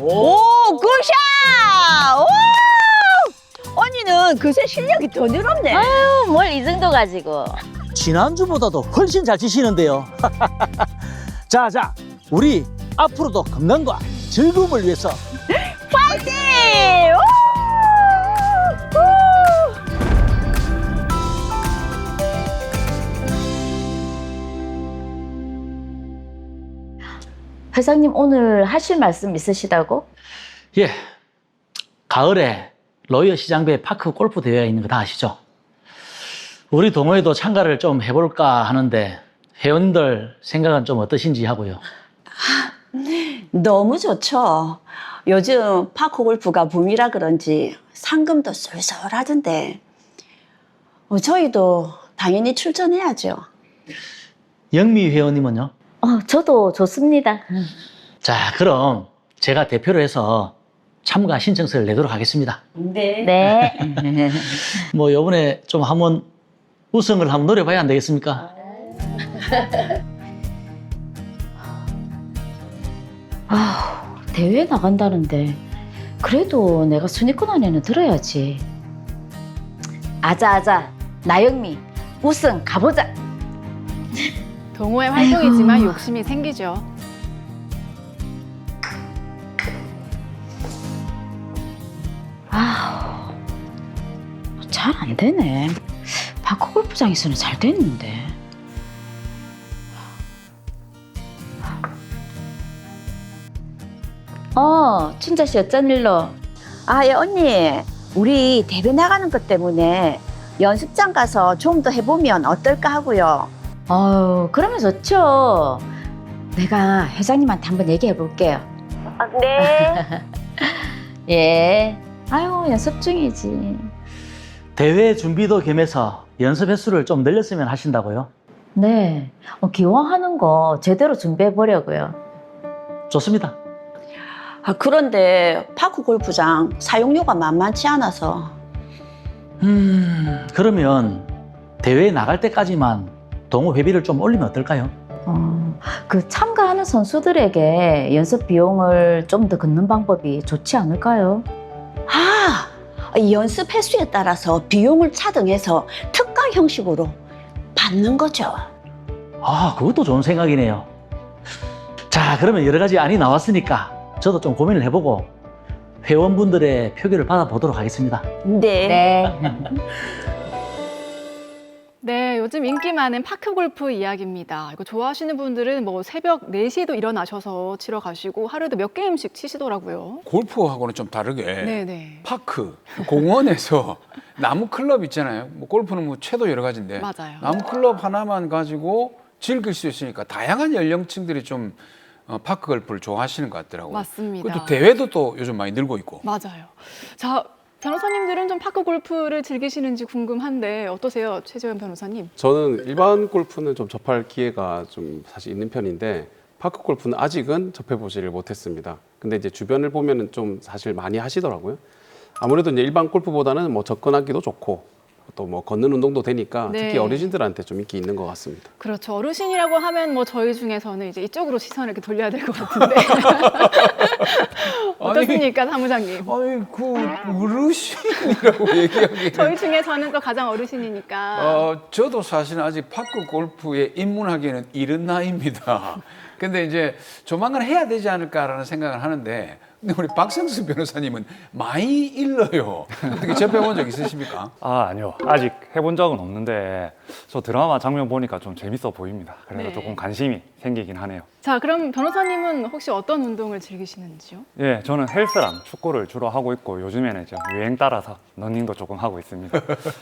오, 굿샷! 오! 언니는 그새 실력이 더 늘었네. 아유, 뭘 이 정도 가지고. 지난주보다도 훨씬 잘 치시는데요. 자, 우리 앞으로도 건강과 즐거움을 위해서 파이팅! 오! 회장님 오늘 하실 말씀 있으시다고? 예, 가을에 로이어 시장배 파크 골프 대회가 있는 거 다 아시죠? 우리 동호회도 참가를 좀 해볼까 하는데 회원들 생각은 좀 어떠신지 하고요. 너무 좋죠. 요즘 파크 골프가 붐이라 그런지 상금도 쏠쏠하던데 저희도 당연히 출전해야죠. 영미 회원님은요? 저도 좋습니다. 자, 그럼 제가 대표로 해서 참가 신청서를 내도록 하겠습니다. 네. 네. 뭐 이번에 좀 한번 우승을 한번 노려봐야 안 되겠습니까? 대회 나간다는데 그래도 내가 순위권 안에는 들어야지. 아자, 나영미 우승 가보자. 동호회 활동이지만 욕심이 생기죠. 잘 안 되네. 파크 골프장에서는 잘 됐는데. 춘자 씨 어쩐 일로? 예, 언니. 우리 대회 나가는 것 때문에 연습장 가서 좀 더 해보면 어떨까 하고요. 그러면 좋죠. 내가 회장님한테 한번 얘기해 볼게요. 네. 예. 연습 중이지. 대회 준비도 겸해서 연습 횟수를 좀 늘렸으면 하신다고요? 네. 기왕하는 거 제대로 준비해 보려고요. 좋습니다. 그런데 파크 골프장 사용료가 만만치 않아서. 그러면 대회에 나갈 때까지만 동호 회비를 좀 올리면 어떨까요? 그 참가하는 선수들에게 연습 비용을 좀 더 걷는 방법이 좋지 않을까요? 연습 횟수에 따라서 비용을 차등해서 특가 형식으로 받는 거죠. 그것도 좋은 생각이네요. 자, 그러면 여러 가지 안이 나왔으니까 저도 좀 고민을 해보고 회원분들의 표결을 받아보도록 하겠습니다. 네. 네. 네, 요즘 인기 많은 파크 골프 이야기입니다. 이거 좋아하시는 분들은 뭐 새벽 4시에도 일어나셔서 치러 가시고 하루에도 몇 게임씩 치시더라고요. 골프하고는 좀 다르게 네네. 파크, 공원에서 나무 클럽 있잖아요. 뭐 골프는 뭐 채도 여러 가지인데 맞아요. 나무 클럽 하나만 가지고 즐길 수 있으니까 다양한 연령층들이 좀 파크 골프를 좋아하시는 것 같더라고요. 맞습니다. 그것도 대회도 또 요즘 많이 늘고 있고. 맞아요. 자, 변호사님들은 좀 파크 골프를 즐기시는지 궁금한데 어떠세요, 최재현 변호사님? 저는 일반 골프는 좀 접할 기회가 좀 사실 있는 편인데 파크 골프는 아직은 접해보지를 못했습니다. 근데 이제 주변을 보면은 좀 사실 많이 하시더라고요. 아무래도 이제 일반 골프보다는 뭐 접근하기도 좋고 또 뭐 걷는 운동도 되니까 네. 특히 어르신들한테 좀 인기 있는 것 같습니다. 그렇죠. 어르신이라고 하면 뭐 저희 중에서는 이제 이쪽으로 시선을 이렇게 돌려야 될 것 같은데. 어떻습니까, 사무장님? 아니 그 어르신이라고 얘기하기는 저희 중에서는 또 가장 어르신이니까. 저도 사실은 아직 파크 골프에 입문하기에는 이른 나이입니다. 근데 이제 조만간 해야 되지 않을까라는 생각을 하는데 근데 우리 박성수 변호사님은 많이 일러요. 어떻게 접해본 적 있으십니까? 아니요. 아직 해본 적은 없는데 저 드라마 장면 보니까 좀 재밌어 보입니다. 그래서 네. 조금 관심이 생기긴 하네요. 자, 그럼 변호사님은 혹시 어떤 운동을 즐기시는지요? 예, 저는 헬스랑 축구를 주로 하고 있고 요즘에는 이제 유행 따라서 러닝도 조금 하고 있습니다.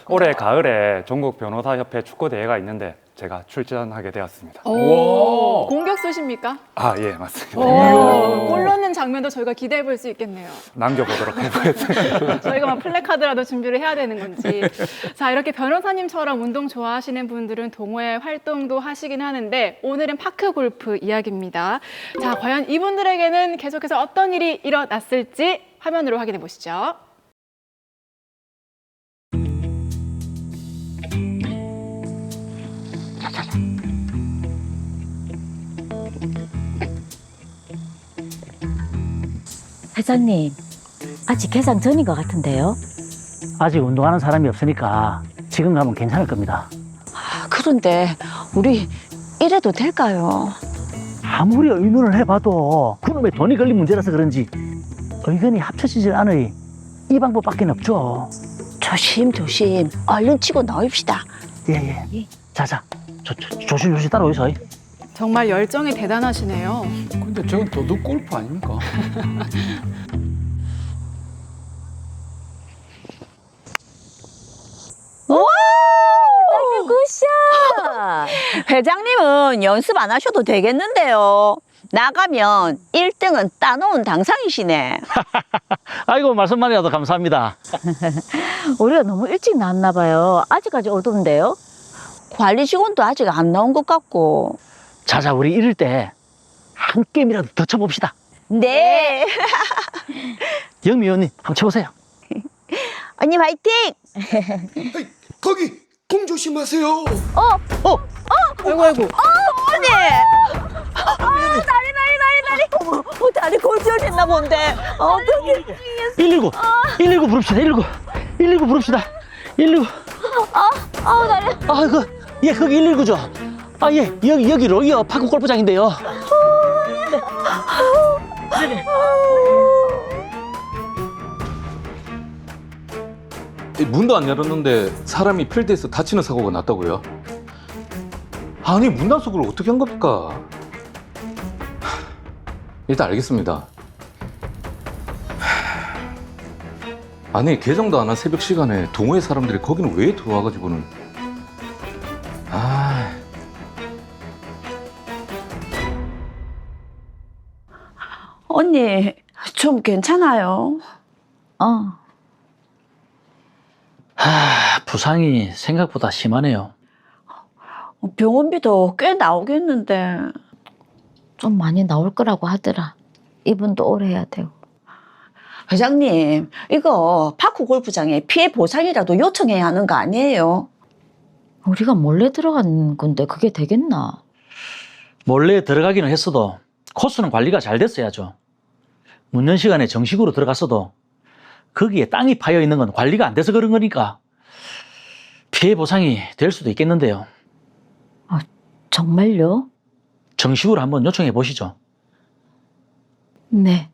올해 가을에 전국 변호사협회 축구 대회가 있는데 제가 출전하게 되었습니다. 오, 공격수십니까? 예, 맞습니다. 골 넣는 장면도 저희가 기대해 볼 수 있겠네요. 남겨보도록 해보겠습니다. 저희가 막 플래카드라도 준비를 해야 되는 건지. 자, 이렇게 변호사님처럼 운동 좋아하시는 분들은 동호회 활동도 하시긴 하는데 오늘은 파크 골프 이야기입니다. 자, 과연 이분들에게는 계속해서 어떤 일이 일어났을지 화면으로 확인해 보시죠. 회장님, 아직 개장 전인 것 같은데요? 아직 운동하는 사람이 없으니까 지금 가면 괜찮을 겁니다. 그런데 우리 이래도 될까요? 아무리 의논을 해봐도 그놈의 돈이 걸린 문제라서 그런지 의견이 합쳐지질 않으니 이 방법밖에 없죠. 조심 얼른 치고 나옵시다. 예. 자자, 조심조심 따라오이소. 정말 열정이 대단하시네요. 근데 저건 도둑 골프 아닙니까? 굿샷! 회장님은 연습 안 하셔도 되겠는데요. 나가면 1등은 따놓은 당상이시네. 아이고, 말씀만이라도 감사합니다. 우리가 너무 일찍 나왔나 봐요. 아직까지 어두운데요? 관리 직원도 아직 안 나온 것 같고. 자자, 우리 이럴 때 한 게임이라도 더 쳐봅시다. 네. 영미 의원님, 한번 쳐보세요. 언니 화이팅! 거기 공 조심하세요. 아이고 아이고. 언니! 다리 골절됐나 본데. 어떡해. 119, 119 부릅시다. 119 부릅시다. 119. 다리. 예, 거기 119죠. 예, 여기 로이어 파크 골프장인데요. 문도 안 열었는데 사람이 필드에서 다치는 사고가 났다고요? 아니, 문 단속을 어떻게 한 겁니까? 일단 알겠습니다. 아니, 개장도 안 한 새벽 시간에 동호회 사람들이 거기는 왜 들어와가지고는. 언니, 좀 괜찮아요? 부상이 생각보다 심하네요. 병원비도 꽤 나오겠는데. 좀 많이 나올 거라고 하더라. 이분도 오래 해야 되고. 회장님, 이거 파크 골프장에 피해 보상이라도 요청해야 하는 거 아니에요? 우리가 몰래 들어간 건데 그게 되겠나? 몰래 들어가기는 했어도 코스는 관리가 잘 됐어야죠. 문연 시간에 정식으로 들어갔어도 거기에 땅이 파여 있는 건 관리가 안 돼서 그런 거니까 피해 보상이 될 수도 있겠는데요. 정말요? 정식으로 한번 요청해 보시죠. 네.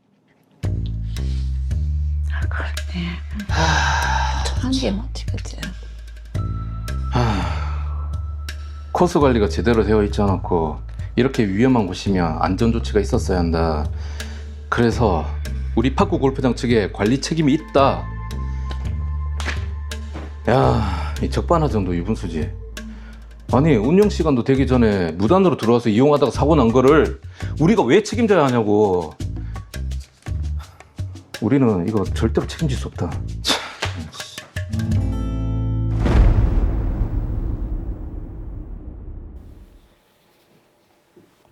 한 게 맞지, 그치? 코스 관리가 제대로 되어 있지 않았고 이렇게 위험한 곳이면 안전 조치가 있었어야 한다. 그래서 우리 파크 골프장 측에 관리 책임이 있다. 야, 이 적반하 정도 유분수지. 아니, 운영 시간도 되기 전에 무단으로 들어와서 이용하다가 사고 난 거를 우리가 왜 책임져야 하냐고. 우리는 이거 절대로 책임질 수 없다.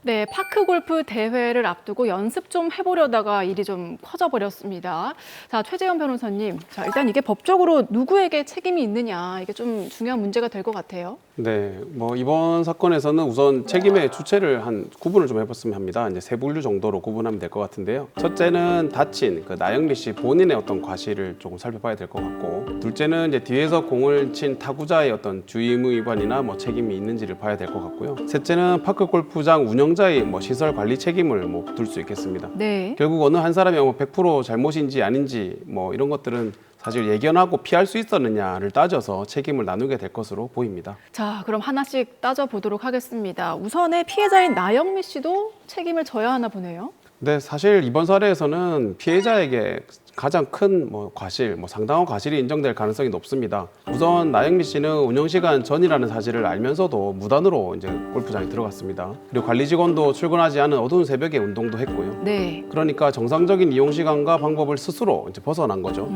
네, 파크 골프 대회를 앞두고 연습 좀 해보려다가 일이 좀 커져버렸습니다. 자, 최재현 변호사님. 자, 일단 이게 법적으로 누구에게 책임이 있느냐, 이게 좀 중요한 문제가 될 것 같아요. 네, 뭐 이번 사건에서는 우선 책임의 주체를 한 구분을 좀 해봤으면 합니다. 이제 세 분류 정도로 구분하면 될 것 같은데요. 첫째는 다친 그 나영미 씨 본인의 어떤 과실을 조금 살펴봐야 될 것 같고, 둘째는 이제 뒤에서 공을 친 타구자의 어떤 주의무 위반이나 뭐 책임이 있는지를 봐야 될 것 같고요. 셋째는 파크 골프장 운영자의 뭐 시설 관리 책임을 뭐 둘 수 있겠습니다. 네. 결국 어느 한 사람이 뭐 100% 잘못인지 아닌지 뭐 이런 것들은 사실 예견하고 피할 수 있었느냐를 따져서 책임을 나누게 될 것으로 보입니다. 자, 그럼 하나씩 따져보도록 하겠습니다. 우선의 피해자인 나영미 씨도 책임을 져야 하나 보네요. 네, 사실 이번 사례에서는 피해자에게 가장 큰 과실, 상당한 과실이 인정될 가능성이 높습니다. 우선 나영미 씨는 운영 시간 전이라는 사실을 알면서도 무단으로 이제 골프장에 들어갔습니다. 그리고 관리 직원도 출근하지 않은 어두운 새벽에 운동도 했고요. 네. 그러니까 정상적인 이용 시간과 방법을 스스로 이제 벗어난 거죠.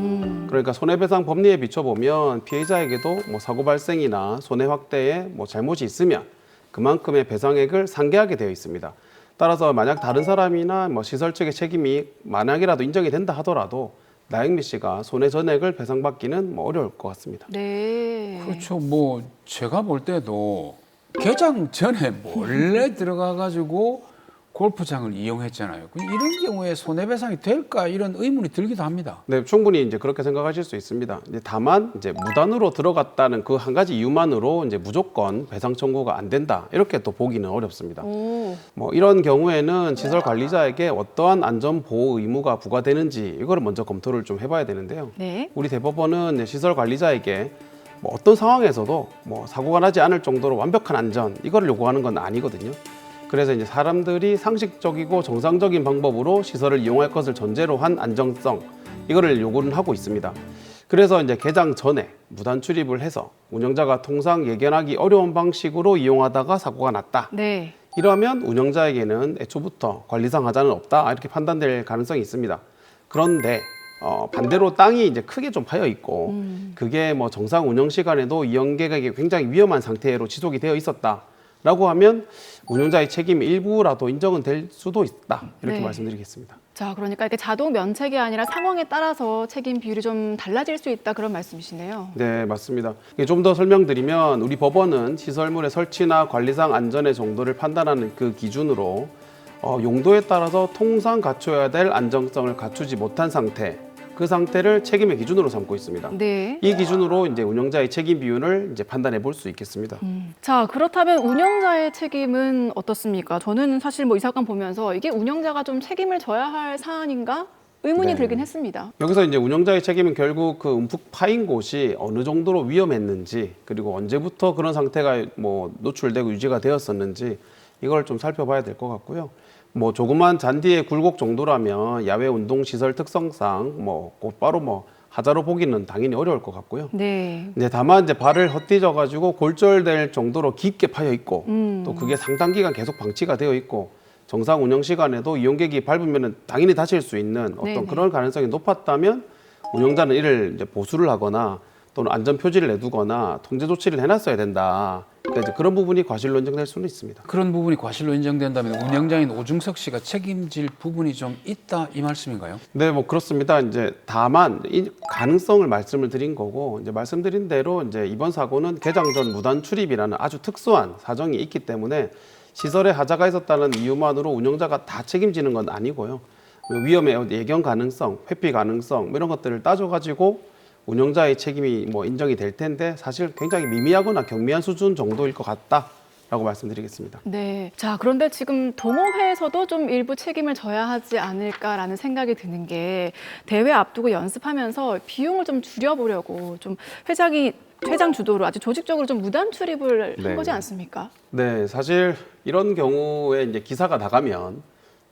그러니까 손해배상 법리에 비춰보면 피해자에게도 사고 발생이나 손해 확대에 잘못이 있으면 그만큼의 배상액을 상계하게 되어 있습니다. 따라서 만약 다른 사람이나 시설 측의 책임이 만약이라도 인정이 된다 하더라도 나영미 씨가 손해 전액을 배상받기는 어려울 것 같습니다. 네. 그렇죠. 뭐 제가 볼 때도 개장 전에 몰래 들어가 가지고 골프장을 이용했잖아요. 이런 경우에 손해배상이 될까 이런 의문이 들기도 합니다. 네, 충분히 이제 그렇게 생각하실 수 있습니다. 이제 다만 이제 무단으로 들어갔다는 그 한 가지 이유만으로 이제 무조건 배상 청구가 안 된다 이렇게 또 보기는 어렵습니다. 오. 뭐 이런 경우에는 시설 관리자에게 어떠한 안전 보호 의무가 부과되는지 이거를 먼저 검토를 좀 해봐야 되는데요. 네. 우리 대법원은 시설 관리자에게 뭐 어떤 상황에서도 뭐 사고가 나지 않을 정도로 완벽한 안전 이거를 요구하는 건 아니거든요. 그래서 이제 사람들이 상식적이고 정상적인 방법으로 시설을 이용할 것을 전제로 한 안정성 이거를 요구는 하고 있습니다. 그래서 이제 개장 전에 무단 출입을 해서 운영자가 통상 예견하기 어려운 방식으로 이용하다가 사고가 났다. 네. 이러면 운영자에게는 애초부터 관리상 하자는 없다 이렇게 판단될 가능성이 있습니다. 그런데 반대로 땅이 이제 크게 좀 파여 있고 그게 뭐 정상 운영 시간에도 이용객에게 굉장히 위험한 상태로 지속이 되어 있었다라고 하면 운영자의 책임 일부라도 인정은 될 수도 있다 이렇게 네. 말씀드리겠습니다. 자, 그러니까 이게 자동 면책이 아니라 상황에 따라서 책임 비율이 좀 달라질 수 있다 그런 말씀이시네요. 네, 맞습니다. 좀 더 설명드리면 우리 법원은 시설물의 설치나 관리상 안전의 정도를 판단하는 그 기준으로 용도에 따라서 통상 갖춰야 될 안정성을 갖추지 못한 상태, 그 상태를 책임의 기준으로 삼고 있습니다. 네. 이 기준으로 이제 운영자의 책임 비율을 이제 판단해 볼 수 있겠습니다. 자, 그렇다면 운영자의 책임은 어떻습니까? 저는 사실 뭐 이 사건 보면서 이게 운영자가 좀 책임을 져야 할 사안인가 의문이 네. 들긴 했습니다. 여기서 이제 운영자의 책임은 결국 그 움푹 파인 곳이 어느 정도로 위험했는지 그리고 언제부터 그런 상태가 뭐 노출되고 유지가 되었었는지 이걸 좀 살펴봐야 될 것 같고요. 뭐 조그만 잔디의 굴곡 정도라면 야외 운동 시설 특성상 뭐 곧바로 뭐 하자로 보기는 당연히 어려울 것 같고요. 네. 네, 다만 이제 발을 헛디뎌 가지고 골절될 정도로 깊게 파여 있고 또 그게 상당 기간 계속 방치가 되어 있고 정상 운영 시간에도 이용객이 밟으면 당연히 다칠 수 있는 어떤 네네. 그런 가능성이 높았다면 운영자는 이를 이제 보수를 하거나 또는 안전 표지를 내두거나 통제 조치를 해놨어야 된다. 그러니까 이제 그런 부분이 과실로 인정될 수는 있습니다. 그런 부분이 과실로 인정된다면 운영자인 오중석 씨가 책임질 부분이 좀 있다 이 말씀인가요? 네, 뭐 그렇습니다. 이제 다만 이 가능성을 말씀을 드린 거고 이제 말씀드린 대로 이제 이번 사고는 개장 전 무단 출입이라는 아주 특수한 사정이 있기 때문에 시설에 하자가 있었다는 이유만으로 운영자가 다 책임지는 건 아니고요. 위험의 예견 가능성, 회피 가능성 이런 것들을 따져가지고 운영자의 책임이 뭐 인정이 될 텐데 사실 굉장히 미미하거나 경미한 수준 정도일 것 같다라고 말씀드리겠습니다. 네. 자, 그런데 지금 동호회에서도 좀 일부 책임을 져야 하지 않을까라는 생각이 드는 게 대회 앞두고 연습하면서 비용을 좀 줄여보려고 좀 회장 주도로 아주 조직적으로 좀 무단 출입을 한 네. 거지 않습니까? 네, 사실 이런 경우에 이제 기사가 나가면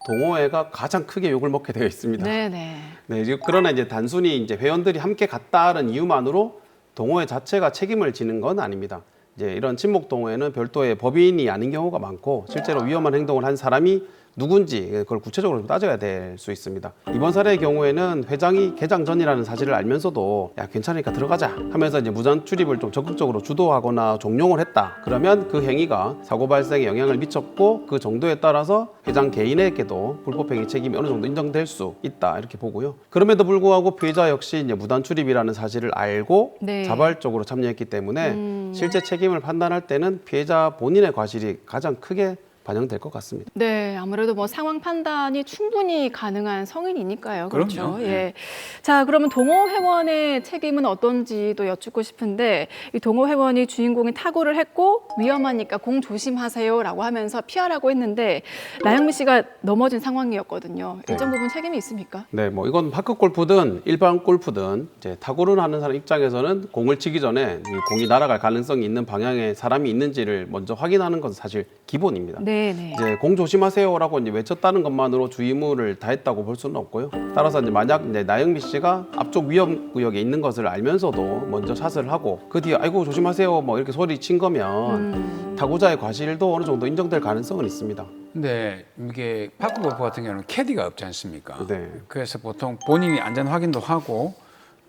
동호회가 가장 크게 욕을 먹게 되어 있습니다. 네네. 네, 그러나 이제 단순히 이제 회원들이 함께 갔다는 이유만으로 동호회 자체가 책임을 지는 건 아닙니다. 이제 이런 친목 동호회는 별도의 법인이 아닌 경우가 많고 실제로 위험한 행동을 한 사람이 누군지 그걸 구체적으로 좀 따져야 될 수 있습니다. 이번 사례의 경우에는 회장이 개장 전이라는 사실을 알면서도 야 괜찮으니까 들어가자 하면서 이제 무단 출입을 좀 적극적으로 주도하거나 종용을 했다. 그러면 그 행위가 사고 발생에 영향을 미쳤고 그 정도에 따라서 회장 개인에게도 불법행위 책임이 어느 정도 인정될 수 있다 이렇게 보고요. 그럼에도 불구하고 피해자 역시 이제 무단 출입이라는 사실을 알고 네. 자발적으로 참여했기 때문에 실제 책임을 판단할 때는 피해자 본인의 과실이 가장 크게 반영될 것 같습니다. 네, 아무래도 뭐 상황 판단이 충분히 가능한 성인이니까요. 그렇죠. 그럼요. 예. 자, 그러면 동호회원의 책임은 어떤지도 여쭙고 싶은데 이 동호회원이 주인공인 타구를 했고 위험하니까 공 조심하세요라고 하면서 피하라고 했는데 나영미 씨가 넘어진 상황이었거든요. 일정 부분 책임이 있습니까? 네, 뭐 이건 파크 골프든 일반 골프든 이제 타구를 하는 사람 입장에서는 공을 치기 전에 이 공이 날아갈 가능성이 있는 방향에 사람이 있는지를 먼저 확인하는 것은 사실 기본입니다. 네네. 이제 공 조심하세요라고 이제 외쳤다는 것만으로 주의무를 다했다고 볼 수는 없고요. 따라서 이제 만약 이제 나영미 씨가 앞쪽 위험 구역에 있는 것을 알면서도 먼저 샷을 하고 그 뒤에 아이고 조심하세요 뭐 이렇게 소리 친 거면 타구자의 과실도 어느 정도 인정될 가능성은 있습니다. 근데 이게 파크 골프 같은 경우는 캐디가 없지 않습니까? 네. 그래서 보통 본인이 안전 확인도 하고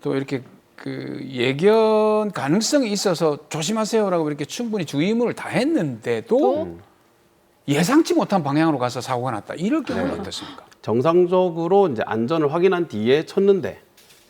또 이렇게 그 예견 가능성이 있어서 조심하세요라고 이렇게 충분히 주의문을 다 했는데도 예상치 못한 방향으로 가서 사고가 났다. 이럴 경우는 어떻습니까? 정상적으로 이제 안전을 확인한 뒤에 쳤는데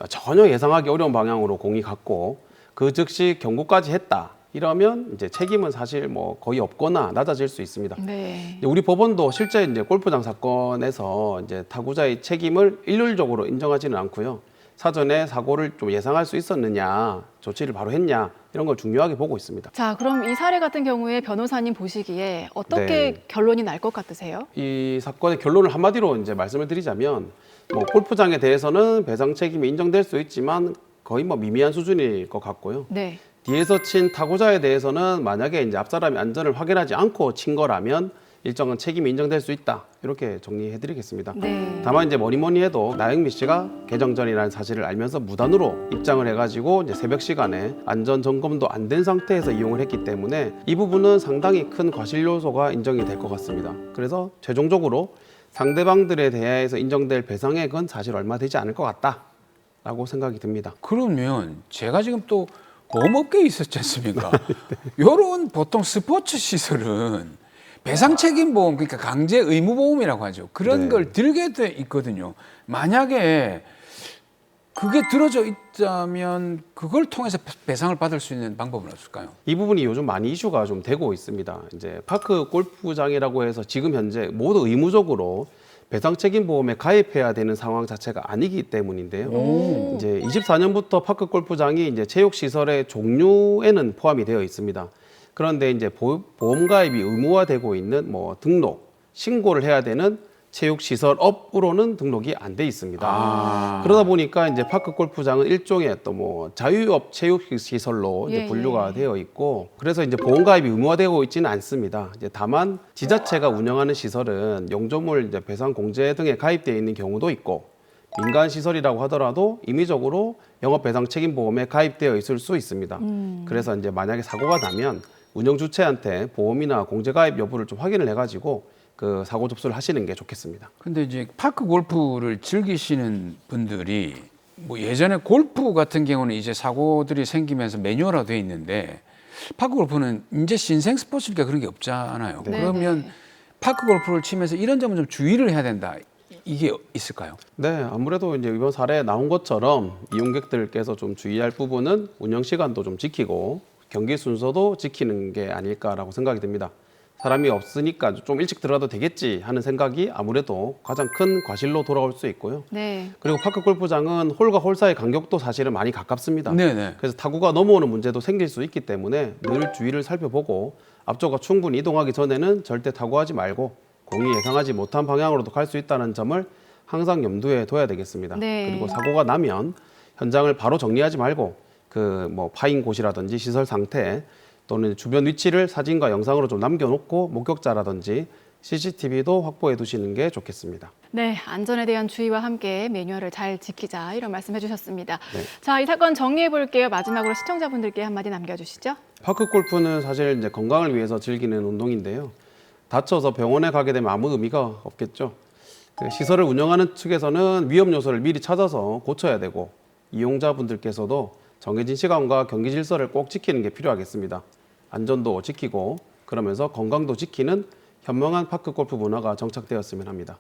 전혀 예상하기 어려운 방향으로 공이 갔고 그 즉시 경고까지 했다. 이러면 이제 책임은 사실 뭐 거의 없거나 낮아질 수 있습니다. 네. 이제 우리 법원도 실제 이제 골프장 사건에서 이제 타구자의 책임을 일률적으로 인정하지는 않고요. 사전에 사고를 좀 예상할 수 있었느냐, 조치를 바로 했냐 이런 걸 중요하게 보고 있습니다. 자, 그럼 이 사례 같은 경우에 변호사님 보시기에 어떻게 네. 결론이 날 것 같으세요? 이 사건의 결론을 한마디로 이제 말씀을 드리자면 뭐 골프장에 대해서는 배상 책임이 인정될 수 있지만 거의 뭐 미미한 수준일 것 같고요. 네. 뒤에서 친 타구자에 대해서는 만약에 이제 앞 사람이 안전을 확인하지 않고 친 거라면 일정한 책임이 인정될 수 있다. 이렇게 정리해드리겠습니다. 네. 다만 이제 뭐니 해도 나영미 씨가 개정전이라는 사실을 알면서 무단으로 입장을 해가지고 이제 새벽 시간에 안전 점검도 안 된 상태에서 이용을 했기 때문에 이 부분은 상당히 큰 과실 요소가 인정이 될 것 같습니다. 그래서 최종적으로 상대방들에 대해서 인정될 배상액은 사실 얼마 되지 않을 것 같다라고 생각이 듭니다. 그러면 제가 지금 또 보험업계에 있었지 않습니까? 요런 보통 스포츠 시설은 배상 책임 보험, 그러니까 강제 의무 보험이라고 하죠. 그런 네. 걸 들게 돼 있거든요. 만약에 그게 들어져 있다면 그걸 통해서 배상을 받을 수 있는 방법은 없을까요? 이 부분이 요즘 많이 이슈가 좀 되고 있습니다. 이제 파크 골프장이라고 해서 지금 현재 모두 의무적으로 배상 책임 보험에 가입해야 되는 상황 자체가 아니기 때문인데요. 이제 24년부터 파크 골프장이 이제 체육 시설의 종류에는 포함이 되어 있습니다. 그런데 이제 보험 가입이 의무화되고 있는 뭐 등록, 신고를 해야 되는 체육 시설업으로는 등록이 안 돼 있습니다. 그러다 보니까 이제 파크 골프장은 일종의 또 뭐 자유업 체육 시설로 이제 분류가 되어 있고, 그래서 이제 보험 가입이 의무화되고 있지는 않습니다. 이제 다만 지자체가 운영하는 시설은 용조물 이제 배상 공제 등에 가입되어 있는 경우도 있고, 민간 시설이라고 하더라도 임의적으로 영업 배상 책임 보험에 가입되어 있을 수 있습니다. 그래서 이제 만약에 사고가 나면 운영 주체한테 보험이나 공제 가입 여부를 좀 확인을 해가지고 그 사고 접수를 하시는 게 좋겠습니다. 근데 이제 파크 골프를 즐기시는 분들이 뭐 예전에 골프 같은 경우는 이제 사고들이 생기면서 매뉴얼화 돼 있는데 파크 골프는 이제 신생 스포츠니까 그런 게 없잖아요. 네. 그러면 네. 파크 골프를 치면서 이런 점은 좀 주의를 해야 된다. 이게 있을까요? 네, 아무래도 이제 이번 사례에 나온 것처럼 이용객들께서 좀 주의할 부분은 운영 시간도 좀 지키고 경기 순서도 지키는 게 아닐까라고 생각이 듭니다. 사람이 없으니까 좀 일찍 들어가도 되겠지 하는 생각이 아무래도 가장 큰 과실로 돌아올 수 있고요. 네. 그리고 파크 골프장은 홀과 홀 사이 간격도 사실은 많이 가깝습니다. 네네. 그래서 타구가 넘어오는 문제도 생길 수 있기 때문에 늘 주위를 살펴보고 앞쪽과 충분히 이동하기 전에는 절대 타구하지 말고 공이 예상하지 못한 방향으로도 갈 수 있다는 점을 항상 염두에 둬야 되겠습니다. 네. 그리고 사고가 나면 현장을 바로 정리하지 말고 그 뭐 파인 곳이라든지 시설 상태 또는 주변 위치를 사진과 영상으로 좀 남겨놓고 목격자라든지 CCTV도 확보해 두시는 게 좋겠습니다. 네, 안전에 대한 주의와 함께 매뉴얼을 잘 지키자 이런 말씀해 주셨습니다. 네. 자, 이 사건 정리해 볼게요. 마지막으로 시청자분들께 한마디 남겨주시죠. 파크 골프는 사실 이제 건강을 위해서 즐기는 운동인데요. 다쳐서 병원에 가게 되면 아무 의미가 없겠죠. 그 시설을 운영하는 측에서는 위험 요소를 미리 찾아서 고쳐야 되고 이용자분들께서도 정해진 시간과 경기 질서를 꼭 지키는 게 필요하겠습니다. 안전도 지키고 그러면서 건강도 지키는 현명한 파크 골프 문화가 정착되었으면 합니다.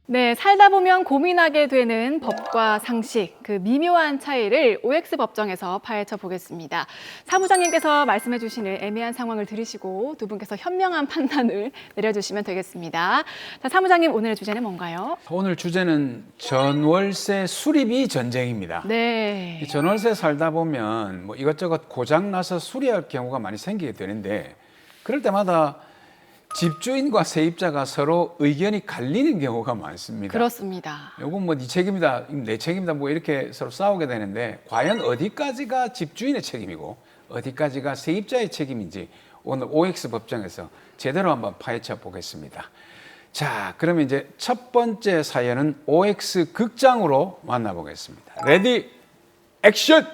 네, 살다 보면 고민하게 되는 법과 상식, 그 미묘한 차이를 OX 법정에서 파헤쳐 보겠습니다. 사무장님께서 말씀해 주시는 애매한 상황을 들으시고 두 분께서 현명한 판단을 내려주시면 되겠습니다. 자, 사무장님 오늘의 주제는 뭔가요? 오늘 주제는 전월세 수리비 전쟁입니다. 네. 이 전월세 살다 보면 뭐 이것저것 고장 나서 수리할 경우가 많이 생기게 되는데 그럴 때마다 집주인과 세입자가 서로 의견이 갈리는 경우가 많습니다. 그렇습니다. 요건 뭐 네 책임이다, 내 책임이다 뭐 이렇게 서로 싸우게 되는데 과연 어디까지가 집주인의 책임이고 어디까지가 세입자의 책임인지 오늘 OX 법정에서 제대로 한번 파헤쳐 보겠습니다. 자, 그러면 이제 첫 번째 사연은 OX 극장으로 만나보겠습니다. 레디 액션!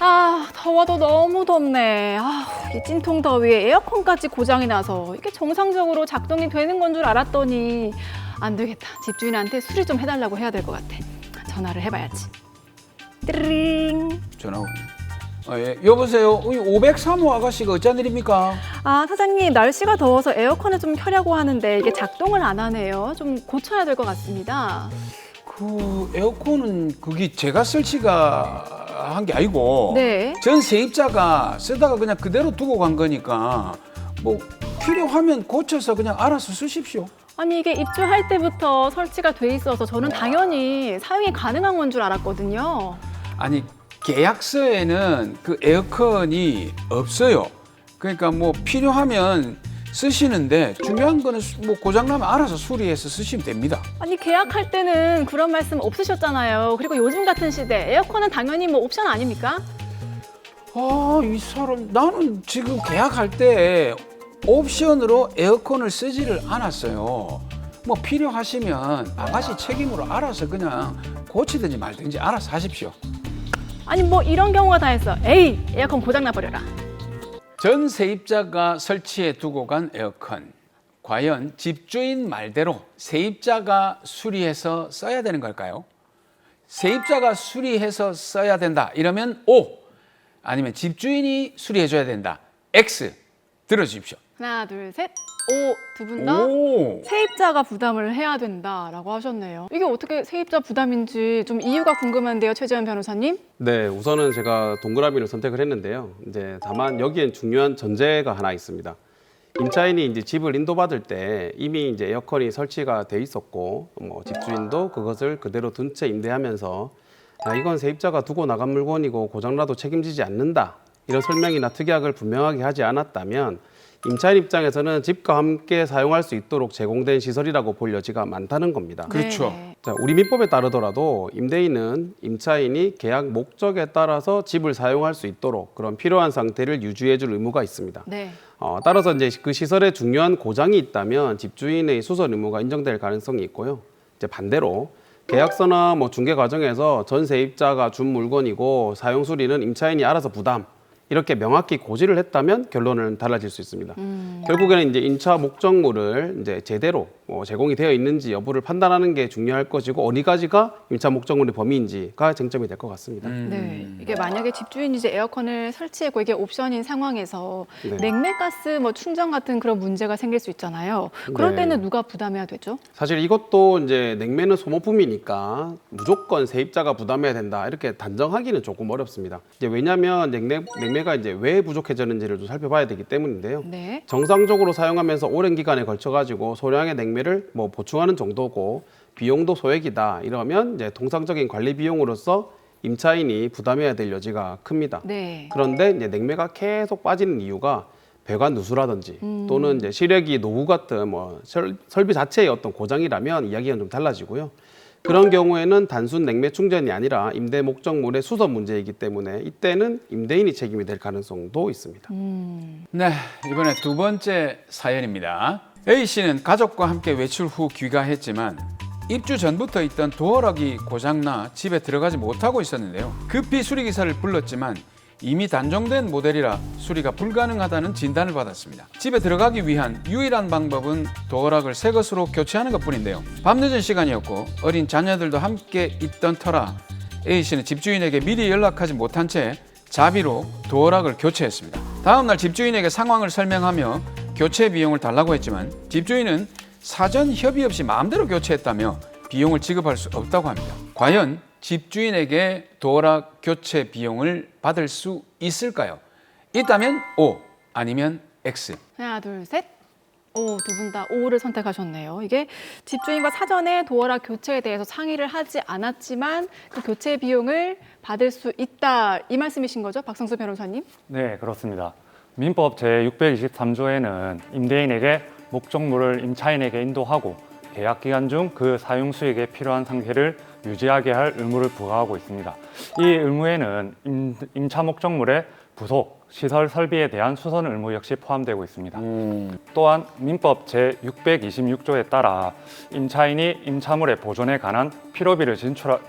아, 더워도 너무 덥네. 아, 이 찐통 더위에 에어컨까지 고장이 나서 이게 정상적으로 작동이 되는 건 줄 알았더니 안 되겠다. 집주인한테 수리 좀 해달라고 해야 될 것 같아. 전화를 해봐야지. 띠링. 전화 오네. 예. 여보세요. 503호 아가씨가 어쩐 일입니까? 아, 사장님, 날씨가 더워서 에어컨을 좀 켜려고 하는데 이게 작동을 안 하네요. 좀 고쳐야 될 것 같습니다. 그 에어컨은 그게 제가 설치가 한 게 아니고 네. 전 세입자가 쓰다가 그냥 그대로 두고 간 거니까 뭐 필요하면 고쳐서 그냥 알아서 쓰십시오. 아니, 이게 입주할 때부터 설치가 돼 있어서 저는 당연히 사용이 가능한 건 줄 알았거든요. 아니 계약서에는 그 에어컨이 없어요. 그러니까 뭐 필요하면 쓰시는데 중요한 거는 뭐 고장나면 알아서 수리해서 쓰시면 됩니다. 아니, 계약할 때는 그런 말씀 없으셨잖아요. 그리고 요즘 같은 시대 에어컨은 당연히 뭐 옵션 아닙니까? 아, 이 사람 나는 지금 계약할 때 옵션으로 에어컨을 쓰지를 않았어요. 뭐 필요하시면 아가씨 책임으로 알아서 그냥 고치든지 말든지 알아서 하십시오. 아니, 뭐 이런 경우가 다 있어. 에이, 에어컨 고장나 버려라. 전 세입자가 설치해 두고 간 에어컨, 과연 집주인 말대로 세입자가 수리해서 써야 되는 걸까요? 세입자가 수리해서 써야 된다 이러면 O, 아니면 집주인이 수리해 줘야 된다 X 들어주십시오. 하나, 둘, 셋. 오, 두 분 다 오. 세입자가 부담을 해야 된다라고 하셨네요. 이게 어떻게 세입자 부담인지 좀 이유가 궁금한데요, 최재현 변호사님? 네, 우선은 제가 동그라미를 선택을 했는데요. 이제 다만 여기엔 중요한 전제가 하나 있습니다. 임차인이 이제 집을 인도받을 때 이미 이제 에어컨이 설치가 돼 있었고, 뭐 집주인도 그것을 그대로 둔 채 임대하면서 이건 세입자가 두고 나간 물건이고 고장나도 책임지지 않는다, 이런 설명이나 특약을 분명하게 하지 않았다면 임차인 입장에서는 집과 함께 사용할 수 있도록 제공된 시설이라고 볼 여지가 많다는 겁니다. 그렇죠. 네. 자, 우리 민법에 따르더라도 임대인은 임차인이 계약 목적에 따라서 집을 사용할 수 있도록 그런 필요한 상태를 유지해 줄 의무가 있습니다. 네. 따라서 이제 그 시설에 중요한 고장이 있다면 집주인의 수선 의무가 인정될 가능성이 있고요. 이제 반대로 계약서나 뭐 중개 과정에서 전 세입자가 준 물건이고 사용 수리는 임차인이 알아서 부담, 이렇게 명확히 고지를 했다면 결론은 달라질 수 있습니다. 결국에는 이제 임차 목적물을 이제 제대로 제공이 되어 있는지 여부를 판단하는 게 중요할 것이고, 어디까지가 임차 목적물의 범위인지가 쟁점이 될 것 같습니다. 네. 이게 만약에 집주인이 이제 에어컨을 설치했고 이게 옵션인 상황에서 네. 냉매가스 뭐 충전 같은 그런 문제가 생길 수 있잖아요. 그럴 네. 때는 누가 부담해야 되죠? 사실 이것도 이제 냉매는 소모품이니까 무조건 세입자가 부담해야 된다, 이렇게 단정하기는 조금 어렵습니다. 이제 왜냐하면 냉매가 이제 왜 부족해졌는지를 좀 살펴봐야 되기 때문인데요. 네. 정상적으로 사용하면서 오랜 기간에 걸쳐가지고 소량의 냉매를 뭐 보충하는 정도고 비용도 소액이다 이러면 이제 통상적인 관리 비용으로서 임차인이 부담해야 될 여지가 큽니다. 네. 그런데 이제 냉매가 계속 빠지는 이유가 배관 누수라든지 또는 이제 실외기 노후 같은 뭐 설비 자체의 어떤 고장이라면 이야기가 좀 달라지고요. 그런 경우에는 단순 냉매 충전이 아니라 임대 목적물의 수선 문제이기 때문에 이때는 임대인이 책임이 될 가능성도 있습니다. 네, 이번에 두 번째 사연입니다. A씨는 가족과 함께 외출 후 귀가했지만 입주 전부터 있던 도어락이 고장나 집에 들어가지 못하고 있었는데요. 급히 수리기사를 불렀지만 이미 단종된 모델이라 수리가 불가능하다는 진단을 받았습니다. 집에 들어가기 위한 유일한 방법은 도어락을 새 것으로 교체하는 것뿐인데요. 밤늦은 시간이었고 어린 자녀들도 함께 있던 터라 A씨는 집주인에게 미리 연락하지 못한 채 자비로 도어락을 교체했습니다. 다음날 집주인에게 상황을 설명하며 교체 비용을 달라고 했지만 집주인은 사전 협의 없이 마음대로 교체했다며 비용을 지급할 수 없다고 합니다. 과연 집주인에게 도어락 교체 비용을 받을 수 있을까요? 있다면 O, 아니면 X. 하나, 둘, 셋. 오, 두 분 다 O를 선택하셨네요. 이게 집주인과 사전에 도어락 교체에 대해서 상의를 하지 않았지만 그 교체 비용을 받을 수 있다, 이 말씀이신 거죠, 박성수 변호사님? 네, 그렇습니다. 민법 제623조에는 임대인에게 목적물을 임차인에게 인도하고 계약 기간 중 그 사용 수익에 필요한 상태를 유지하게 할 의무를 부과하고 있습니다. 이 의무에는 임차 목적물의 부속, 시설 설비에 대한 수선 의무 역시 포함되고 있습니다. 또한 민법 제626조에 따라 임차인이 임차물의 보존에 관한 필요비를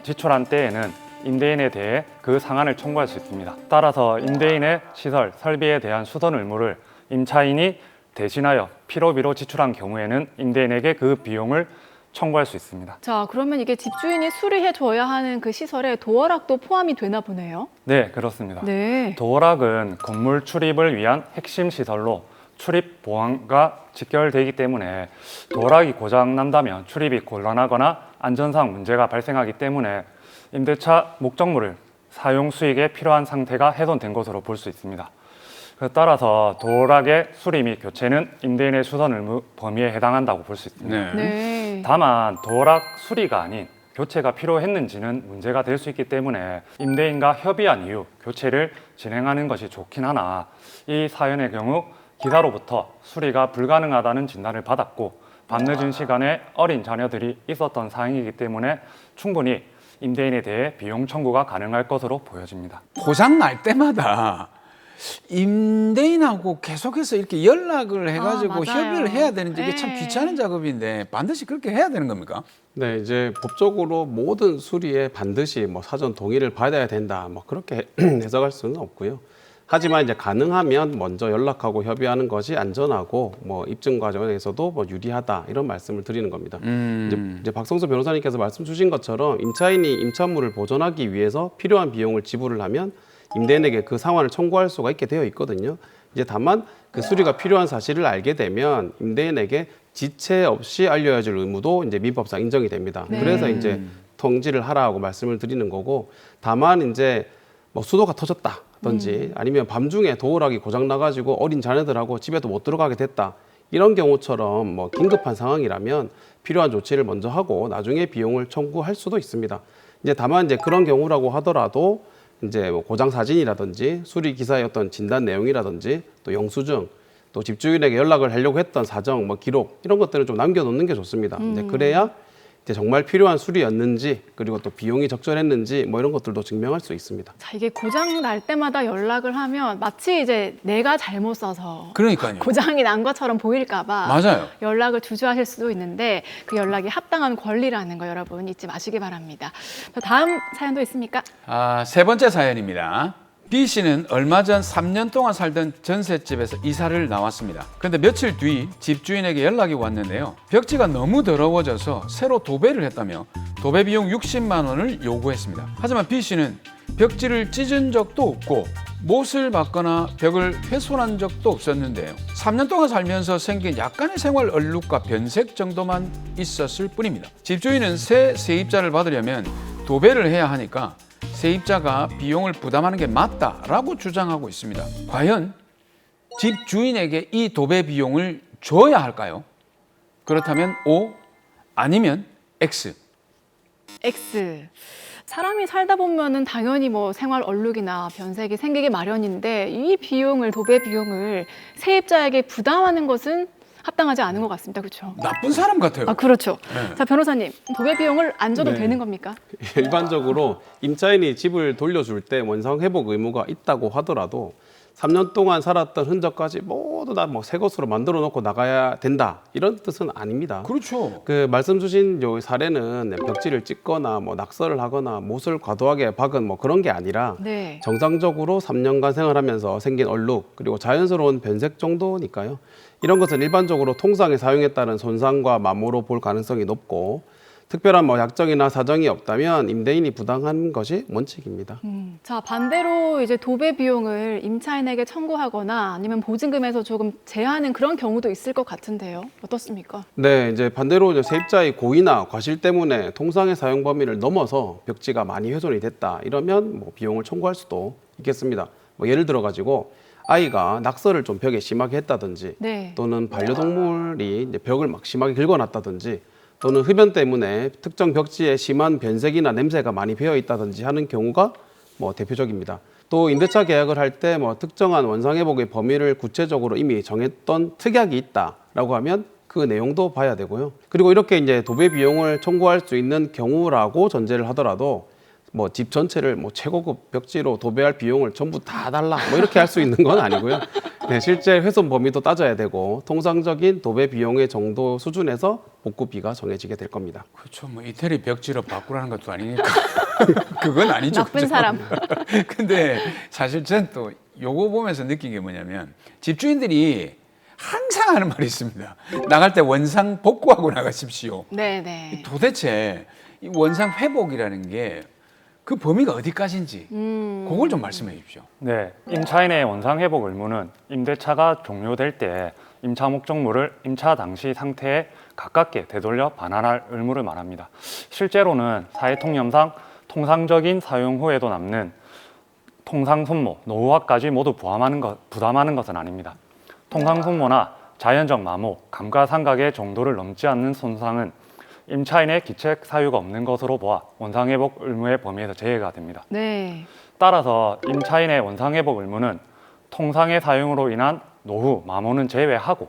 지출한 때에는 임대인에 대해 그 상한을 청구할 수 있습니다. 따라서 임대인의 시설, 설비에 대한 수선 의무를 임차인이 대신하여 필요비로 지출한 경우에는 임대인에게 그 비용을 청구할 수 있습니다. 자, 그러면 이게 집주인이 수리해 줘야 하는 그 시설에 도어락도 포함이 되나 보네요. 네, 그렇습니다. 네. 도어락은 건물 출입을 위한 핵심 시설로 출입 보안과 직결되기 때문에 도어락이 고장 난다면 출입이 곤란하거나 안전상 문제가 발생하기 때문에 임대차 목적물을 사용 수익에 필요한 상태가 훼손된 것으로 볼 수 있습니다. 따라서 도어락의 수리 및 교체는 임대인의 수선 의무 범위에 해당한다고 볼 수 있습니다. 네. 다만 도어락 수리가 아닌 교체가 필요했는지는 문제가 될 수 있기 때문에 임대인과 협의한 이후 교체를 진행하는 것이 좋긴 하나 이 사연의 경우 기사로부터 수리가 불가능하다는 진단을 받았고 밤늦은 시간에 어린 자녀들이 있었던 상황이기 때문에 충분히 임대인에 대해 비용 청구가 가능할 것으로 보여집니다. 고장 날 때마다 임대인하고 계속해서 이렇게 연락을 해가지고 맞아요. 협의를 해야 되는지 이게 참 네. 귀찮은 작업인데 반드시 그렇게 해야 되는 겁니까? 네, 이제 법적으로 모든 수리에 반드시 뭐 사전 동의를 받아야 된다, 뭐 그렇게 해석할 수는 없고요. 하지만 이제 가능하면 먼저 연락하고 협의하는 것이 안전하고 뭐 입증 과정에서도 뭐 유리하다 이런 말씀을 드리는 겁니다. 이제 박성수 변호사님께서 말씀 주신 것처럼 임차인이 임차물을 보존하기 위해서 필요한 비용을 지불을 하면 임대인에게 그 상환을 청구할 수가 있게 되어 있거든요. 이제 다만 그 수리가 필요한 사실을 알게 되면 임대인에게 지체 없이 알려야 할 의무도 이제 민법상 인정이 됩니다. 네. 그래서 이제 통지를 하라고 말씀을 드리는 거고, 다만 이제 뭐 수도가 터졌다든지 아니면 밤중에 도어락이 고장 나가지고 어린 자녀들하고 집에도 못 들어가게 됐다, 이런 경우처럼 뭐 긴급한 상황이라면 필요한 조치를 먼저 하고 나중에 비용을 청구할 수도 있습니다. 이제 다만 이제 그런 경우라고 하더라도 이제 뭐 고장 사진이라든지 수리 기사의 어떤 진단 내용이라든지 또 영수증, 또 집주인에게 연락을 하려고 했던 사정, 뭐 기록, 이런 것들은 좀 남겨놓는 게 좋습니다. 이제 그래야 이제 정말 필요한 수리였는지, 그리고 또 비용이 적절했는지 뭐 이런 것들도 증명할 수 있습니다. 자, 이게 고장 날 때마다 연락을 하면 마치 이제 내가 잘못 써서 그러니까요. 고장이 난 것처럼 보일까 봐 맞아요. 연락을 주저하실 수도 있는데 그 연락이 합당한 권리라는 거 여러분 잊지 마시기 바랍니다. 자, 다음 사연도 있습니까? 세 번째 사연입니다. B 씨는 얼마 전 3년 동안 살던 전셋집에서 이사를 나왔습니다. 그런데 며칠 뒤 집주인에게 연락이 왔는데요. 벽지가 너무 더러워져서 새로 도배를 했다며 도배 비용 60만 원을 요구했습니다. 하지만 B 씨는 벽지를 찢은 적도 없고 못을 박거나 벽을 훼손한 적도 없었는데요. 3년 동안 살면서 생긴 약간의 생활 얼룩과 변색 정도만 있었을 뿐입니다. 집주인은 새 세입자를 받으려면 도배를 해야 하니까 세입자가 비용을 부담하는 게 맞다라고 주장하고 있습니다. 과연 집주인에게 이 도배 비용을 줘야 할까요? 그렇다면 O, 아니면 X. X. 사람이 살다 보면은 당연히 뭐 생활 얼룩이나 변색이 생기기 마련인데 이 비용을, 도배 비용을 세입자에게 부담하는 것은 합당하지 않은 것 같습니다. 그렇죠? 나쁜 사람 같아요. 아, 그렇죠. 네. 자, 변호사님, 도배 비용을 안 줘도 네. 되는 겁니까? 일반적으로 임차인이 집을 돌려줄 때 원상 회복 의무가 있다고 하더라도 3년 동안 살았던 흔적까지 모두 다 뭐 새 것으로 만들어 놓고 나가야 된다, 이런 뜻은 아닙니다. 그렇죠. 그 말씀 주신 요 사례는 벽지를 찢거나 뭐 낙서를 하거나 못을 과도하게 박은 뭐 그런 게 아니라 네. 정상적으로 3년간 생활하면서 생긴 얼룩, 그리고 자연스러운 변색 정도니까요. 이런 것은 일반적으로 통상에 사용에 따른 손상과 마모로 볼 가능성이 높고, 특별한 뭐 약정이나 사정이 없다면 임대인이 부담하는 것이 원칙입니다. 자, 반대로 이제 도배 비용을 임차인에게 청구하거나 아니면 보증금에서 조금 제한하는 그런 경우도 있을 것 같은데요. 어떻습니까? 네, 이제 반대로 이제 세입자의 고의나 과실 때문에 통상의 사용 범위를 넘어서 벽지가 많이 훼손이 됐다, 이러면 뭐 비용을 청구할 수도 있겠습니다. 뭐 예를 들어 가지고 아이가 낙서를 좀 벽에 심하게 했다든지, 네. 또는 반려동물이 이제 벽을 막 심하게 긁어놨다든지, 또는 흡연 때문에 특정 벽지에 심한 변색이나 냄새가 많이 배어 있다든지 하는 경우가 뭐 대표적입니다. 또 임대차 계약을 할 때 뭐 특정한 원상회복의 범위를 구체적으로 이미 정했던 특약이 있다라고 하면 그 내용도 봐야 되고요. 그리고 이렇게 이제 도배 비용을 청구할 수 있는 경우라고 전제를 하더라도 뭐 집 전체를 뭐 최고급 벽지로 도배할 비용을 전부 다 달라, 뭐 이렇게 할 수 있는 건 아니고요. 네, 실제 훼손 범위도 따져야 되고 통상적인 도배 비용의 정도 수준에서 복구비가 정해지게 될 겁니다. 그렇죠. 뭐 이태리 벽지로 바꾸라는 것도 아니니까. 그건 아니죠. 나쁜 그죠? 사람. 근데 사실 전 또 요거 보면서 느낀 게 뭐냐면 집주인들이 항상 하는 말이 있습니다. 나갈 때 원상 복구하고 나가십시오. 네네. 도대체 이 원상 회복이라는 게 그 범위가 어디까지인지 그걸 좀 말씀해 주십시오. 네, 임차인의 원상 회복 의무는 임대차가 종료될 때 임차 목적물을 임차 당시 상태에 가깝게 되돌려 반환할 의무를 말합니다. 실제로는 사회통념상 통상적인 사용 후에도 남는 통상손모, 노후화까지 모두 부담하는 것은 아닙니다. 통상손모나 자연적 마모, 감가상각의 정도를 넘지 않는 손상은 임차인의 기책 사유가 없는 것으로 보아 원상회복 의무의 범위에서 제외가 됩니다. 네. 따라서 임차인의 원상회복 의무는 통상의 사용으로 인한 노후, 마모는 제외하고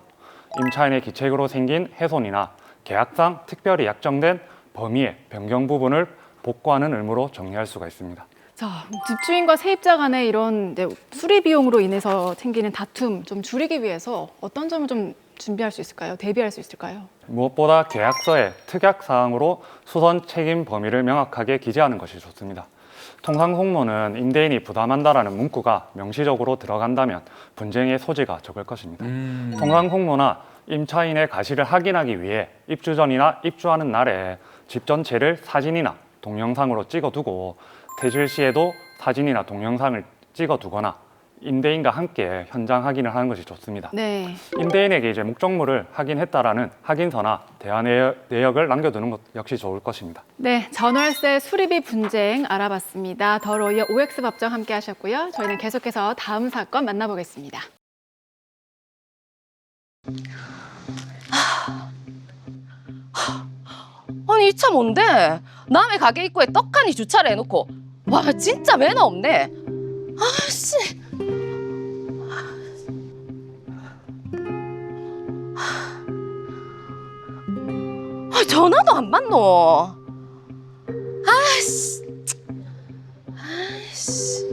임차인의 기책으로 생긴 훼손이나 계약상 특별히 약정된 범위의 변경 부분을 복구하는 의무로 정리할 수가 있습니다. 자, 집주인과 세입자 간의 이런 이제 수리 비용으로 인해서 생기는 다툼 좀 줄이기 위해서 어떤 점을 좀 준비할 수 있을까요? 대비할 수 있을까요? 무엇보다 계약서에 특약 사항으로 수선 책임 범위를 명확하게 기재하는 것이 좋습니다. 통상송모는 임대인이 부담한다라는 문구가 명시적으로 들어간다면 분쟁의 소지가 적을 것입니다. 통상송모나 임차인의 가시를 확인하기 위해 입주 전이나 입주하는 날에 집 전체를 사진이나 동영상으로 찍어두고 퇴실 시에도 사진이나 동영상을 찍어두거나 임대인과 함께 현장 확인을 하는 것이 좋습니다. 네. 임대인에게 이제 목적물을 확인했다라는 확인서나 대화 내역을 남겨두는 것 역시 좋을 것입니다. 네, 전월세 수리비 분쟁 알아봤습니다. 더 로이어 OX 법정 함께 하셨고요. 저희는 계속해서 다음 사건 만나보겠습니다. 아니 이 차 뭔데? 남의 가게 입구에 떡하니 주차를 해놓고 와 진짜 매너 없네. 아씨. 아, 전화도 안 받노. 아씨. 아이씨.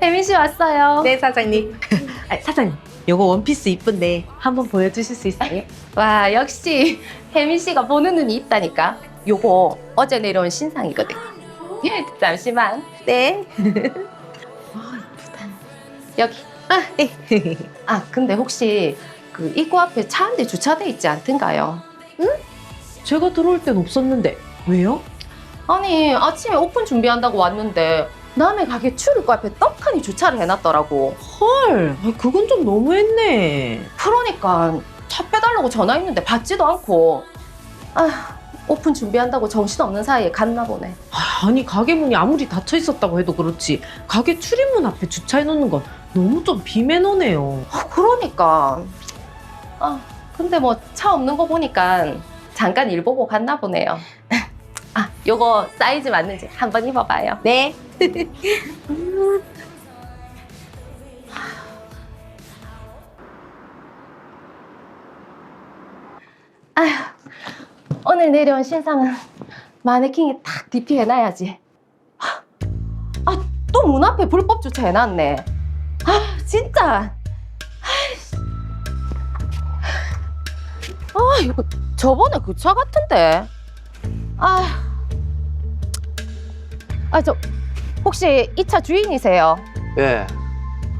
혜민 씨 왔어요. 네, 사장님. 아, 사장님, 요거 원피스 이쁜데 한번 보여주실 수 있어요? 와 역시 혜민 씨가 보는 눈이 있다니까. 요거 어제 내려온 신상이거든. 잠시만. 네. 여기. 아, 네. 아 근데 혹시 그 입구 앞에 차 한 대 주차돼 있지 않던가요? 제가 들어올 땐 없었는데 왜요? 아니 아침에 오픈 준비한다고 왔는데 남의 가게 출입구 앞에 떡하니 주차를 해놨더라고. 헐, 아니, 그건 좀 너무했네. 그러니까 차 빼달라고 전화했는데 받지도 않고. 아 오픈 준비한다고 정신없는 사이에 갔나 보네. 아니, 가게 문이 아무리 닫혀 있었다고 해도 그렇지 가게 출입문 앞에 주차해놓는 건 너무 좀 비매너네요. 그러니까. 아 근데 뭐 차 없는 거 보니까 잠깐 일 보고 갔나 보네요. 아 요거 사이즈 맞는지 한번 입어봐요. 네. 아휴, 오늘 내려온 신상은 마네킹에 딱 DP 해놔야지. 아, 또 문 앞에 불법 주차해놨네. 아, 진짜. 아, 이거 저번에 그 차 같은데. 저 혹시 이 차 주인이세요? 예.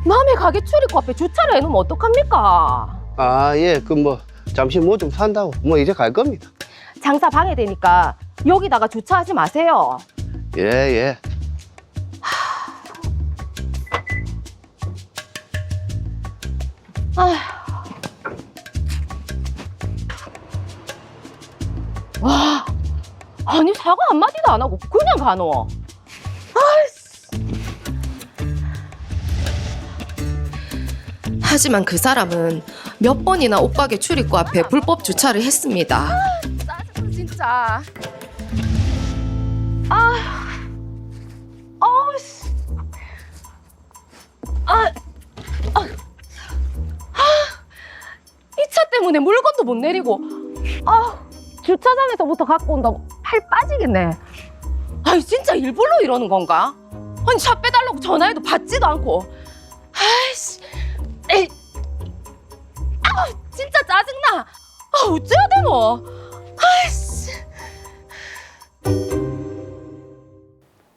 남의 가게 출입구 앞에 주차를 해놓으면 어떡합니까? 아, 예. 그 뭐 잠시 뭐 좀 산다고. 뭐 이제 갈 겁니다. 장사 방해되니까 여기다가 주차하지 마세요. 예, 예. 와, 아니 사과 한마디도 안 하고 그냥 가노. 하지만 그 사람은 몇 번이나 옷가게 출입구 앞에 불법 주차를 했습니다. 짜증나 진짜. 이 차 때문에 물건도 못 내리고. 주차장에서부터 갖고 온다고 팔 빠지겠네. 아니 진짜 일부러 이러는 건가? 아니 차 빼달라고 전화해도 받지도 않고. 아이씨, 에이, 아 진짜 짜증나. 아 어째야 되노? 아이씨.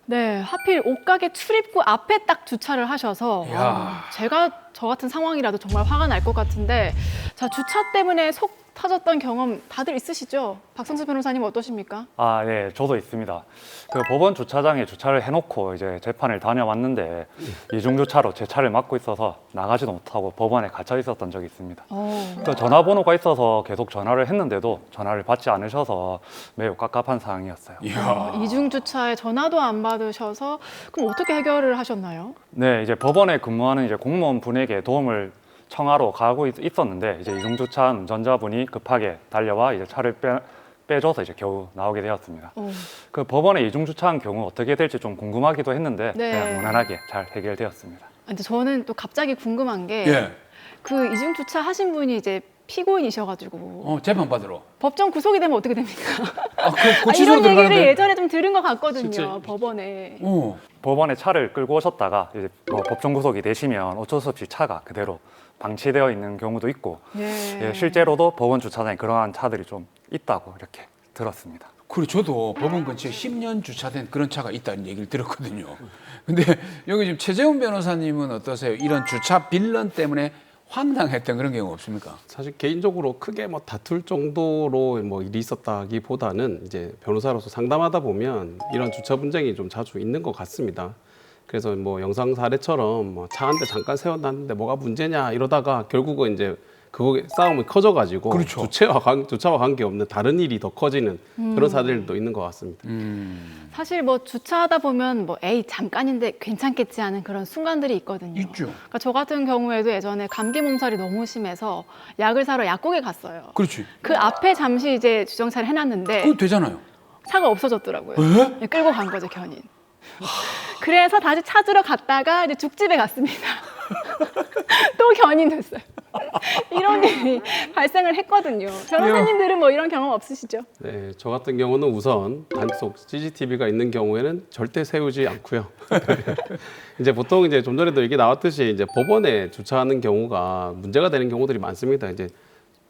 네, 하필 옷가게 출입구 앞에 딱 주차를 하셔서 야. 제가 저 같은 상황이라도 정말 화가 날 것 같은데 자 주차 때문에 속 터졌던 경험 다들 있으시죠? 박성수 변호사님 어떠십니까? 아, 네, 저도 있습니다. 그 법원 주차장에 주차를 해놓고 이제 재판을 다녀왔는데 이중주차로 제 차를 막고 있어서 나가지도 못하고 법원에 갇혀 있었던 적이 있습니다. 또 전화번호가 있어서 계속 전화를 했는데도 전화를 받지 않으셔서 매우 깝깝한 상황이었어요. 이중 주차에 전화도 안 받으셔서 그럼 어떻게 해결을 하셨나요? 네, 이제 법원에 근무하는 이제 공무원 분에게 도움을 청하러 가고 있었는데 이제 이중주차한 운전자분이 급하게 달려와 이제 차를 빼줘서 이제 겨우 나오게 되었습니다. 그 법원에 이중주차한 경우 어떻게 될지 좀 궁금하기도 했는데 네. 그냥 무난하게 잘 해결되었습니다. 근데 저는 또 갑자기 궁금한 게 그 이중 주차 하신 분이 이제 피고인이셔가지고 재판 받으러. 법정 구속이 되면 어떻게 됩니까? 구치소로 이런 얘기를 들어가는데. 예전에 좀 들은 것 같거든요. 실제. 법원에. 법원에 차를 끌고 오셨다가 이제 뭐 법정 구속이 되시면 어쩔 수 없이 차가 그대로 방치되어 있는 경우도 있고 예, 실제로도 법원 주차장에 그러한 차들이 좀 있다고 이렇게 들었습니다. 그리고 저도 법원 근처에 10년 주차된 그런 차가 있다는 얘기를 들었거든요. 근데 여기 지금 최재훈 변호사님은 어떠세요? 이런 주차 빌런 때문에 황당했던 그런 경우 없습니까? 사실 개인적으로 크게 뭐 다툴 정도로 뭐 일이 있었다기보다는 이제 변호사로서 상담하다 보면 이런 주차 분쟁이 좀 자주 있는 것 같습니다. 그래서 뭐 영상 사례처럼 뭐 차 한 대 잠깐 세워놨는데 뭐가 문제냐 이러다가 결국은 이제 그거 싸움이 커져가지고 그렇죠. 주차와 관계없는 다른 일이 더 커지는 그런 사례들도 있는 것 같습니다. 사실 뭐 주차하다 보면 뭐 에이 잠깐인데 괜찮겠지 하는 그런 순간들이 있거든요. 있죠. 그러니까 저 같은 경우에도 예전에 감기 몸살이 너무 심해서 약을 사러 약국에 갔어요. 그렇지. 그 앞에 잠시 이제 주정차를 해놨는데 그거 되잖아요. 차가 없어졌더라고요. 에? 네, 끌고 간 거죠, 견인. 그래서 다시 찾으러 갔다가 이제 죽집에 갔습니다. 또 견인됐어요. 이런 일이 발생을 했거든요. 변호사님들은 뭐 이런 경험 없으시죠? 네, 저 같은 경우는 우선 단속 CCTV가 있는 경우에는 절대 세우지 않고요. 이제 보통 이제 좀 전에도 얘기 나왔듯이 이제 법원에 주차하는 경우가 문제가 되는 경우들이 많습니다. 이제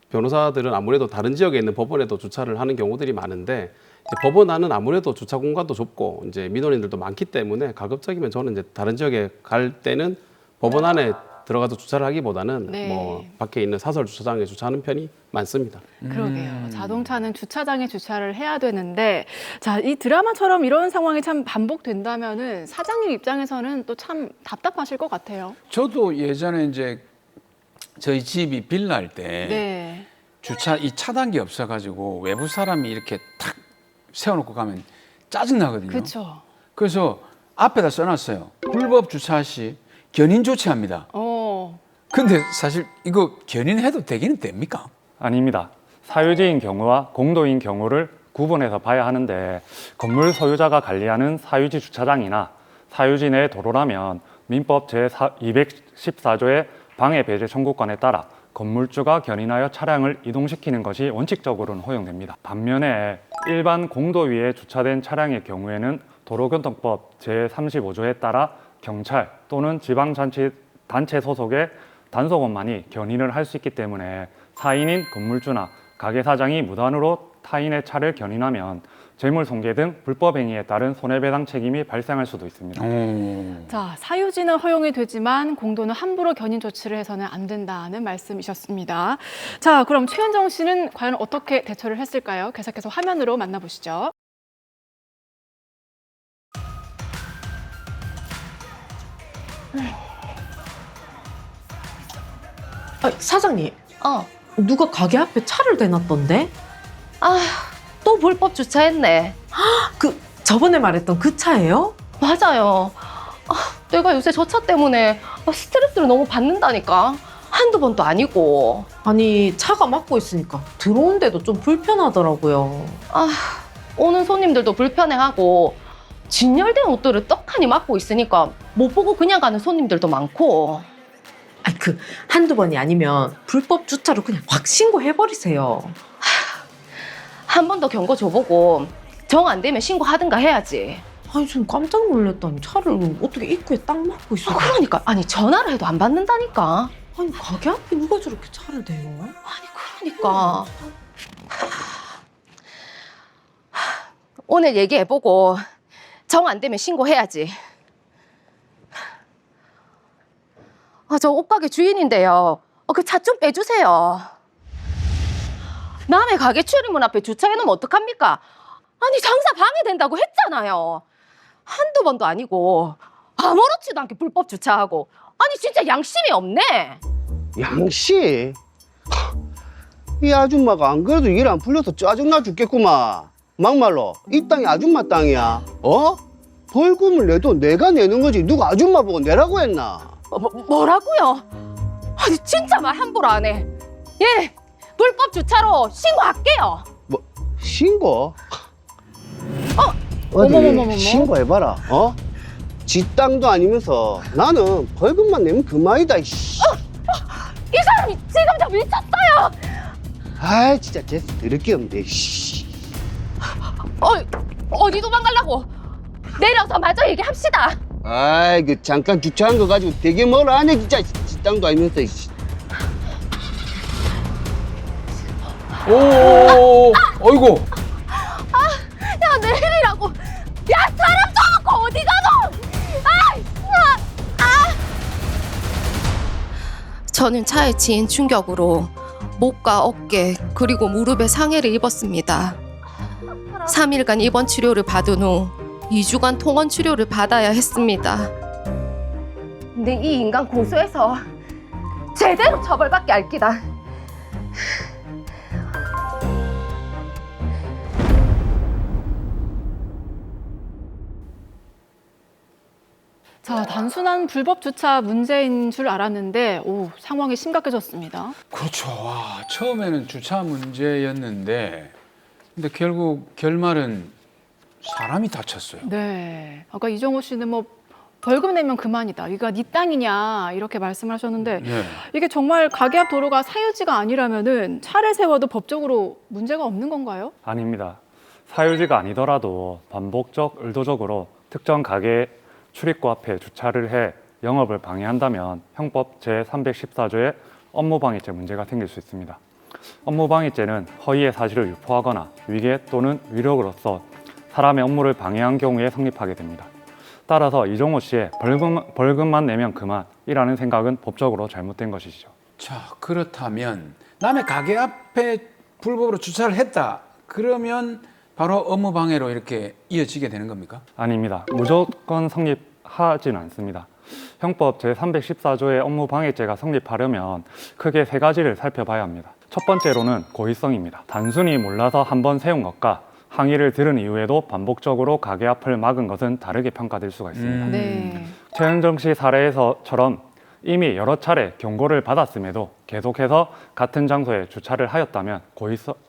변호사들은 아무래도 다른 지역에 있는 법원에도 주차를 하는 경우들이 많은데 이제 법원 안은 아무래도 주차 공간도 좁고 이제 민원인들도 많기 때문에 가급적이면 저는 이제 다른 지역에 갈 때는 법원 안에 들어가서 주차를 하기보다는 네. 뭐 밖에 있는 사설 주차장에 주차하는 편이 많습니다. 그러게요. 자동차는 주차장에 주차를 해야 되는데 자, 이 드라마처럼 이런 상황이 참 반복된다면은 사장님 입장에서는 또 참 답답하실 것 같아요. 저도 예전에 이제 저희 집이 빌라일 때 네. 주차 이 차단기 없어가지고 외부 사람이 이렇게 탁 세워놓고 가면 짜증 나거든요. 그렇죠. 그래서 앞에다 써놨어요. 불법 주차 시 견인 조치합니다. 근데 사실 이거 견인해도 되기는 됩니까? 아닙니다. 사유지인 경우와 공도인 경우를 구분해서 봐야 하는데 건물 소유자가 관리하는 사유지 주차장이나 사유지 내 도로라면 민법 제214조의 방해 배제 청구권에 따라 건물주가 견인하여 차량을 이동시키는 것이 원칙적으로는 허용됩니다. 반면에 일반 공도 위에 주차된 차량의 경우에는 도로교통법 제35조에 따라 경찰 또는 지방자치단체 소속의 단속원만이 견인을 할 수 있기 때문에 사인인 건물주나 가게사장이 무단으로 타인의 차를 견인하면 재물손괴 등 불법 행위에 따른 손해배상 책임이 발생할 수도 있습니다. 자, 사유지는 허용이 되지만 공도는 함부로 견인 조치를 해서는 안 된다는 말씀이셨습니다. 자, 그럼 최현정 씨는 과연 어떻게 대처를 했을까요? 계속해서 화면으로 만나보시죠. 아, 사장님, 누가 가게 앞에 차를 대놨던데? 또 불법 주차했네. 저번에 말했던 그 차예요? 맞아요. 내가 요새 저 차 때문에 스트레스를 너무 받는다니까. 한두 번도 아니고. 아니, 차가 막고 있으니까 들어온데도 좀 불편하더라고요. 오는 손님들도 불편해하고 진열된 옷들을 떡하니 막고 있으니까 못 보고 그냥 가는 손님들도 많고. 아니, 한두 번이 아니면 불법 주차로 그냥 확 신고해버리세요. 한 번 더 경고 줘보고 정 안 되면 신고하든가 해야지. 아니 좀 깜짝 놀랐다니. 차를 어떻게 입구에 딱 막고 있어. 그러니까 아니 전화를 해도 안 받는다니까. 아니 가게 앞에 누가 저렇게 차를 대요? 그러니까 오늘 얘기해보고 정 안 되면 신고해야지. 저 옷가게 주인인데요. 그 차 좀 빼주세요. 남의 가게 출입문 앞에 주차해놓으면 어떡합니까? 아니 장사 방해된다고 했잖아요. 한두 번도 아니고 아무렇지도 않게 불법 주차하고. 아니 진짜 양심이 없네. 양씨? 이 아줌마가 안 그래도 일 안 풀려서 짜증나 죽겠구만. 막말로 이 땅이 아줌마 땅이야. 어? 벌금을 내도 내가 내는 거지 누가 아줌마 보고 내라고 했나? 뭐라고요? 아니 진짜 말 함부로 안 해. 예, 불법 주차로 신고할게요. 뭐 신고? 어디 어머머머머머. 신고해봐라. 어? 지 땅도 아니면서 나는 벌금만 내면 그만이다. 이씨. 이 사람이 지금 저 미쳤어요. 아이 진짜 쟤 더럽게 없네. 씨. 어디 도망가려고? 내려서 마저 얘기합시다. 아이 그 잠깐 주차한 거 가지고 되게 뭘 안 해 진짜. 지 땅도 아니면서. 이씨. 오, 어이구. 야 내리라고. 야 사람 쳐놓고 어디 가노? 저는 차에 치인 충격으로 목과 어깨 그리고 무릎에 상해를 입었습니다. 3일간 입원 치료를 받은 후 2주간 통원 치료를 받아야 했습니다. 근데 이 인간 고소해서 제대로 처벌받게 할 기다. 자, 단순한 불법 주차 문제인 줄 알았는데 상황이 심각해졌습니다. 그렇죠. 와, 처음에는 주차 문제였는데 근데 결국 결말은 사람이 다쳤어요. 네. 아까 이정호 씨는 뭐 벌금 내면 그만이다. 이거 네 땅이냐 이렇게 말씀하셨는데 네. 이게 정말 가게 앞 도로가 사유지가 아니라면은 차를 세워도 법적으로 문제가 없는 건가요? 아닙니다. 사유지가 아니더라도 반복적 의도적으로 특정 가게 출입구 앞에 주차를 해 영업을 방해한다면 형법 제314조의 업무방해죄 문제가 생길 수 있습니다. 업무방해죄는 허위의 사실을 유포하거나 위계 또는 위력으로서 사람의 업무를 방해한 경우에 성립하게 됩니다. 따라서 이정호 씨의 벌금만 내면 그만이라는 생각은 법적으로 잘못된 것이죠. 자, 그렇다면 남의 가게 앞에 불법으로 주차를 했다. 그러면 바로 업무방해로 이렇게 이어지게 되는 겁니까? 아닙니다. 무조건 성립하지는 않습니다. 형법 제314조의 업무방해죄가 성립하려면 크게 세 가지를 살펴봐야 합니다. 첫 번째로는 고의성입니다. 단순히 몰라서 한 번 세운 것과 항의를 들은 이후에도 반복적으로 가게 앞을 막은 것은 다르게 평가될 수가 있습니다. 네. 최은정 씨 사례에서처럼 이미 여러 차례 경고를 받았음에도 계속해서 같은 장소에 주차를 하였다면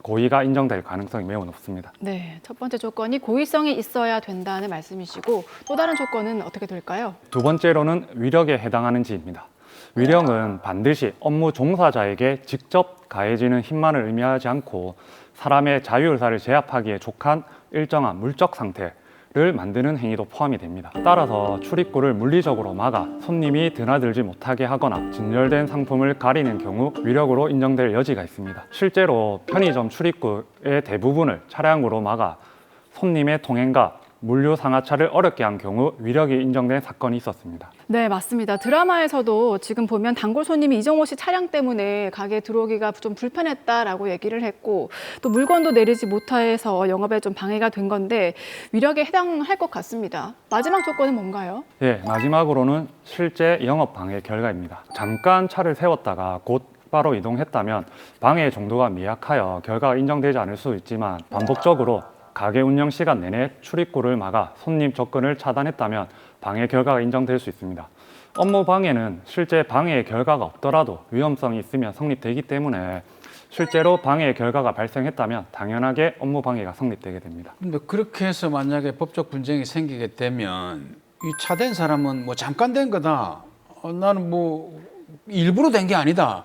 고의가 인정될 가능성이 매우 높습니다. 네. 첫 번째 조건이 고의성이 있어야 된다는 말씀이시고 또 다른 조건은 어떻게 될까요? 두 번째로는 위력에 해당하는지입니다. 위력은 반드시 업무 종사자에게 직접 가해지는 힘만을 의미하지 않고 사람의 자유의사를 제압하기에 족한 일정한 물적 상태를 만드는 행위도 포함이 됩니다. 따라서 출입구를 물리적으로 막아 손님이 드나들지 못하게 하거나 진열된 상품을 가리는 경우 위력으로 인정될 여지가 있습니다. 실제로 편의점 출입구의 대부분을 차량으로 막아 손님의 통행과 물류 상하차를 어렵게 한 경우 위력이 인정된 사건이 있었습니다. 네, 맞습니다. 드라마에서도 지금 보면 단골 손님이 이정호 씨 차량 때문에 가게에 들어오기가 좀 불편했다라고 얘기를 했고 또 물건도 내리지 못해서 영업에 좀 방해가 된 건데 위력에 해당할 것 같습니다. 마지막 조건은 뭔가요? 예, 마지막으로는 실제 영업 방해 결과입니다. 잠깐 차를 세웠다가 곧바로 이동했다면 방해 정도가 미약하여 결과가 인정되지 않을 수 있지만 반복적으로 가게 운영 시간 내내 출입구를 막아 손님 접근을 차단했다면 방해 결과가 인정될 수 있습니다. 업무 방해는 실제 방해의 결과가 없더라도 위험성이 있으면 성립되기 때문에 실제로 방해의 결과가 발생했다면 당연하게 업무 방해가 성립되게 됩니다. 근데 그렇게 해서 만약에 법적 분쟁이 생기게 되면 이 차된 사람은 뭐 잠깐 된 거다. 나는 뭐 일부러 된 게 아니다.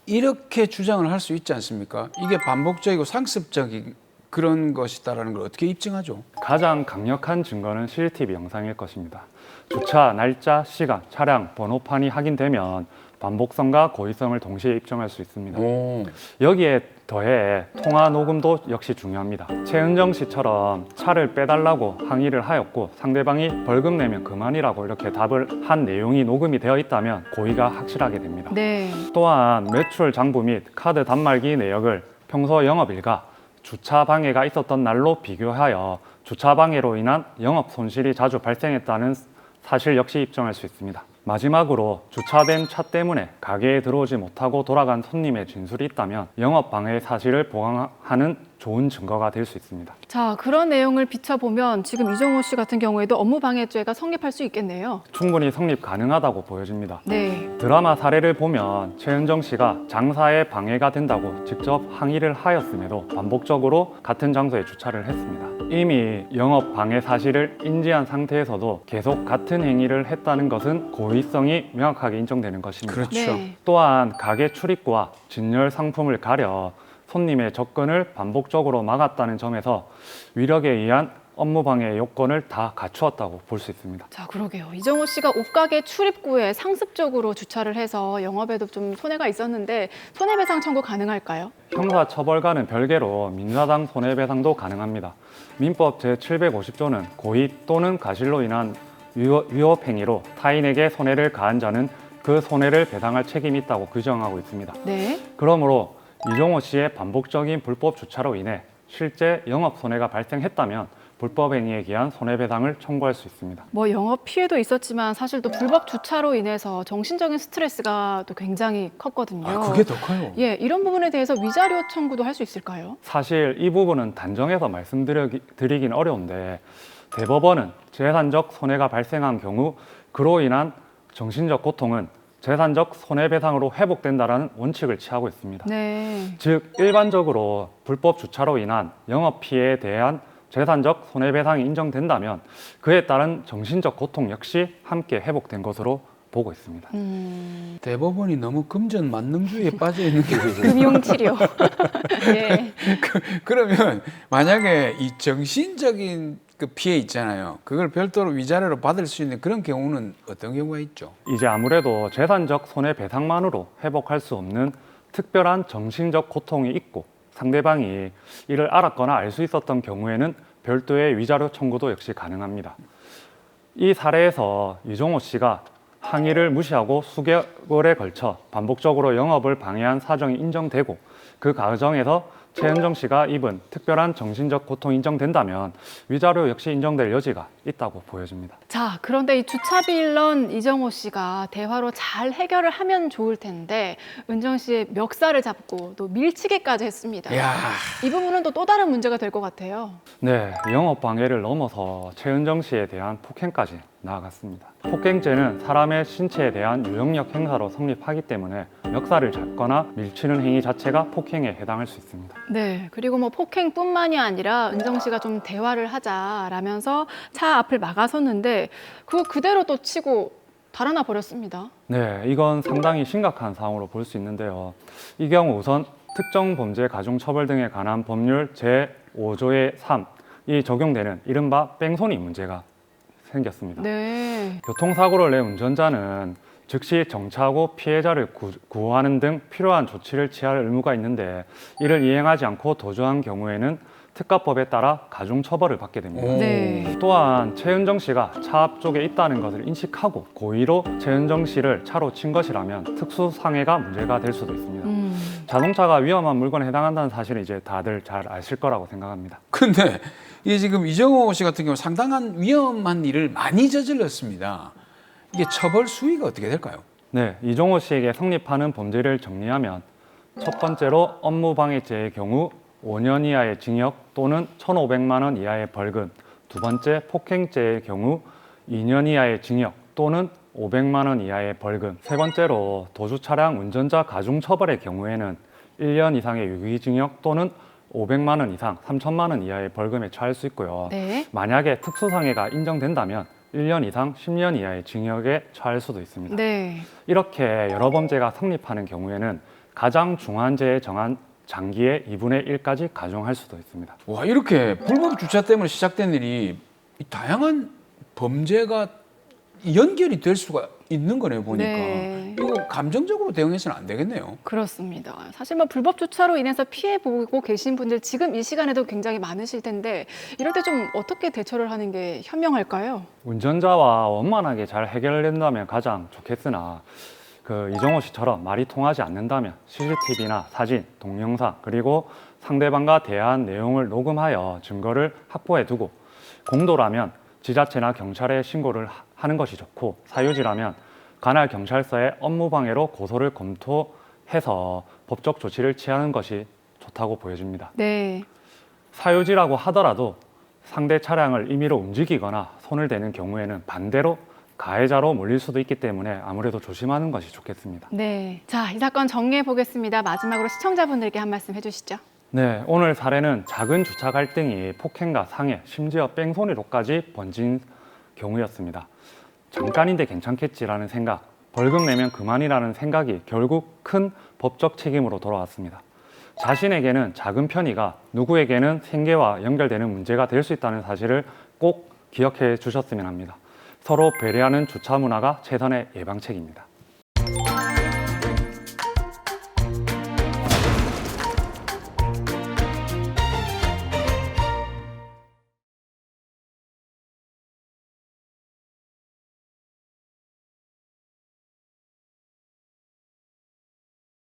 이렇게 주장을 할 수 있지 않습니까? 이게 반복적이고 상습적인 그런 것이다라는 걸 어떻게 입증하죠? 가장 강력한 증거는 CCTV 영상일 것입니다. 주차, 날짜, 시간, 차량, 번호판이 확인되면 반복성과 고의성을 동시에 입증할 수 있습니다. 오. 여기에 더해 통화 녹음도 역시 중요합니다. 최은정 씨처럼 차를 빼달라고 항의를 하였고 상대방이 벌금 내면 그만이라고 이렇게 답을 한 내용이 녹음이 되어 있다면 고의가 확실하게 됩니다. 네. 또한 매출 장부 및 카드 단말기 내역을 평소 영업일과 주차 방해가 있었던 날로 비교하여 주차 방해로 인한 영업 손실이 자주 발생했다는 사실 역시 입증할 수 있습니다. 마지막으로 주차된 차 때문에 가게에 들어오지 못하고 돌아간 손님의 진술이 있다면 영업 방해 사실을 보강하는 좋은 증거가 될 수 있습니다. 자, 그런 내용을 비춰보면 지금 이정호 씨 같은 경우에도 업무방해죄가 성립할 수 있겠네요. 충분히 성립 가능하다고 보여집니다. 네. 드라마 사례를 보면 최은정 씨가 장사에 방해가 된다고 직접 항의를 하였음에도 반복적으로 같은 장소에 주차를 했습니다. 이미 영업 방해 사실을 인지한 상태에서도 계속 같은 행위를 했다는 것은 고의성이 명확하게 인정되는 것입니다. 그렇죠. 네. 또한 가게 출입구와 진열 상품을 가려 손님의 접근을 반복적으로 막았다는 점에서 위력에 의한 업무방해 요건을 다 갖추었다고 볼 수 있습니다. 자, 그러게요. 이정호 씨가 옷가게 출입구에 상습적으로 주차를 해서 영업에도 좀 손해가 있었는데 손해배상 청구 가능할까요? 형사처벌과는 별개로 민사상 손해배상도 가능합니다. 민법 제750조는 고의 또는 가실로 인한 위협행위로 타인에게 손해를 가한 자는 그 손해를 배상할 책임이 있다고 규정하고 있습니다. 네. 그러므로 이정호 씨의 반복적인 불법 주차로 인해 실제 영업 손해가 발생했다면 불법 행위에 기한 손해배상을 청구할 수 있습니다. 뭐 영업 피해도 있었지만 사실 또 불법 주차로 인해서 정신적인 스트레스가 또 굉장히 컸거든요. 아, 그게 더 커요. 예, 이런 부분에 대해서 위자료 청구도 할 수 있을까요? 사실 이 부분은 단정해서 말씀드리긴 어려운데 대법원은 재산적 손해가 발생한 경우 그로 인한 정신적 고통은 재산적 손해배상으로 회복된다는 원칙을 취하고 있습니다. 네. 즉 일반적으로 불법 주차로 인한 영업 피해에 대한 재산적 손해배상이 인정된다면 그에 따른 정신적 고통 역시 함께 회복된 것으로 보고 있습니다. 대법원이 너무 금전 만능주의에 빠져 있는 게 금융치료. 네. 그러면 만약에 이 정신적인 그 피해 있잖아요. 그걸 별도로 위자료로 받을 수 있는 그런 경우는 어떤 경우가 있죠? 이제 아무래도 재산적 손해배상만으로 회복할 수 없는 특별한 정신적 고통이 있고 상대방이 이를 알았거나 알 수 있었던 경우에는 별도의 위자료 청구도 역시 가능합니다. 이 사례에서 이정호 씨가 항의를 무시하고 수개월에 걸쳐 반복적으로 영업을 방해한 사정이 인정되고 그 과정에서 최은정 씨가 입은 특별한 정신적 고통이 인정된다면 위자료 역시 인정될 여지가 있다고 보여집니다. 자, 그런데 이 주차 빌런 이정호 씨가 대화로 잘 해결을 하면 좋을 텐데 은정 씨의 멱살을 잡고 또 밀치기까지 했습니다. 야. 이 부분은 또 다른 문제가 될 것 같아요. 네, 영업 방해를 넘어서 최은정 씨에 대한 폭행까지 나아갔습니다. 폭행죄는 사람의 신체에 대한 유형력 행사로 성립하기 때문에 멱살을 잡거나 밀치는 행위 자체가 폭행에 해당할 수 있습니다. 네, 그리고 뭐 폭행뿐만이 아니라 은정 씨가 좀 대화를 하자라면서 차 앞을 막아섰는데 그거 그대로 또 치고 달아나 버렸습니다. 네, 이건 상당히 심각한 사항으로 볼 수 있는데요. 이 경우 우선 특정 범죄 가중처벌 등에 관한 법률 제5조의 3이 적용되는 이른바 뺑소니 문제가 생겼습니다. 네. 교통사고를 낸 운전자는 즉시 정차하고 피해자를 구호하는 등 필요한 조치를 취할 의무가 있는데 이를 이행하지 않고 도주한 경우에는 특가법에 따라 가중처벌을 받게 됩니다. 네. 또한 최은정 씨가 차 앞쪽에 있다는 것을 인식하고 고의로 최은정 씨를 차로 친 것이라면 특수상해가 문제가 될 수도 있습니다. 자동차가 위험한 물건에 해당한다는 사실을 이제 다들 잘 아실 거라고 생각합니다. 근데 이게 지금 이정호 씨 같은 경우 상당한 위험한 일을 많이 저질렀습니다. 이게 처벌 수위가 어떻게 될까요? 네, 이정호 씨에게 성립하는 범죄를 정리하면 첫 번째로 업무방해죄의 경우 5년 이하의 징역 또는 1,500만 원 이하의 벌금, 두 번째 폭행죄의 경우 2년 이하의 징역 또는 500만 원 이하의 벌금, 세 번째로 도주 차량 운전자 가중처벌의 경우에는 1년 이상의 유기징역 또는 500만 원 이상 3천만 원 이하의 벌금에 처할 수 있고요. 네. 만약에 특수상해가 인정된다면 1년 이상 10년 이하의 징역에 처할 수도 있습니다. 네. 이렇게 여러 범죄가 성립하는 경우에는 가장 중한 죄에 정한 장기의 2분의 1까지 가중할 수도 있습니다. 와, 이렇게 불법 주차 때문에 시작된 일이 이 다양한 범죄가 연결이 될 수가 있는 거네요, 보니까. 네. 이거 감정적으로 대응해서는 안 되겠네요. 그렇습니다. 사실 뭐 불법 주차로 인해서 피해 보고 계신 분들 지금 이 시간에도 굉장히 많으실 텐데 이럴 때 좀 어떻게 대처를 하는 게 현명할까요? 운전자와 원만하게 잘 해결된다면 가장 좋겠으나 이정호 씨처럼 말이 통하지 않는다면 CCTV나 사진, 동영상 그리고 상대방과 대화한 내용을 녹음하여 증거를 확보해 두고 공도라면 지자체나 경찰에 신고를 하는 것이 좋고 사유지라면 관할 경찰서에 업무방해로 고소를 검토해서 법적 조치를 취하는 것이 좋다고 보여집니다. 네. 사유지라고 하더라도 상대 차량을 임의로 움직이거나 손을 대는 경우에는 반대로 가해자로 몰릴 수도 있기 때문에 아무래도 조심하는 것이 좋겠습니다. 네. 자, 이 사건 정리해 보겠습니다. 마지막으로 시청자분들께 한 말씀 해주시죠. 네, 오늘 사례는 작은 주차 갈등이 폭행과 상해, 심지어 뺑소니로까지 번진 경우였습니다. 잠깐인데 괜찮겠지라는 생각, 벌금 내면 그만이라는 생각이 결국 큰 법적 책임으로 돌아왔습니다. 자신에게는 작은 편의가 누구에게는 생계와 연결되는 문제가 될 수 있다는 사실을 꼭 기억해 주셨으면 합니다. 서로 배려하는 주차 문화가 최선의 예방책입니다.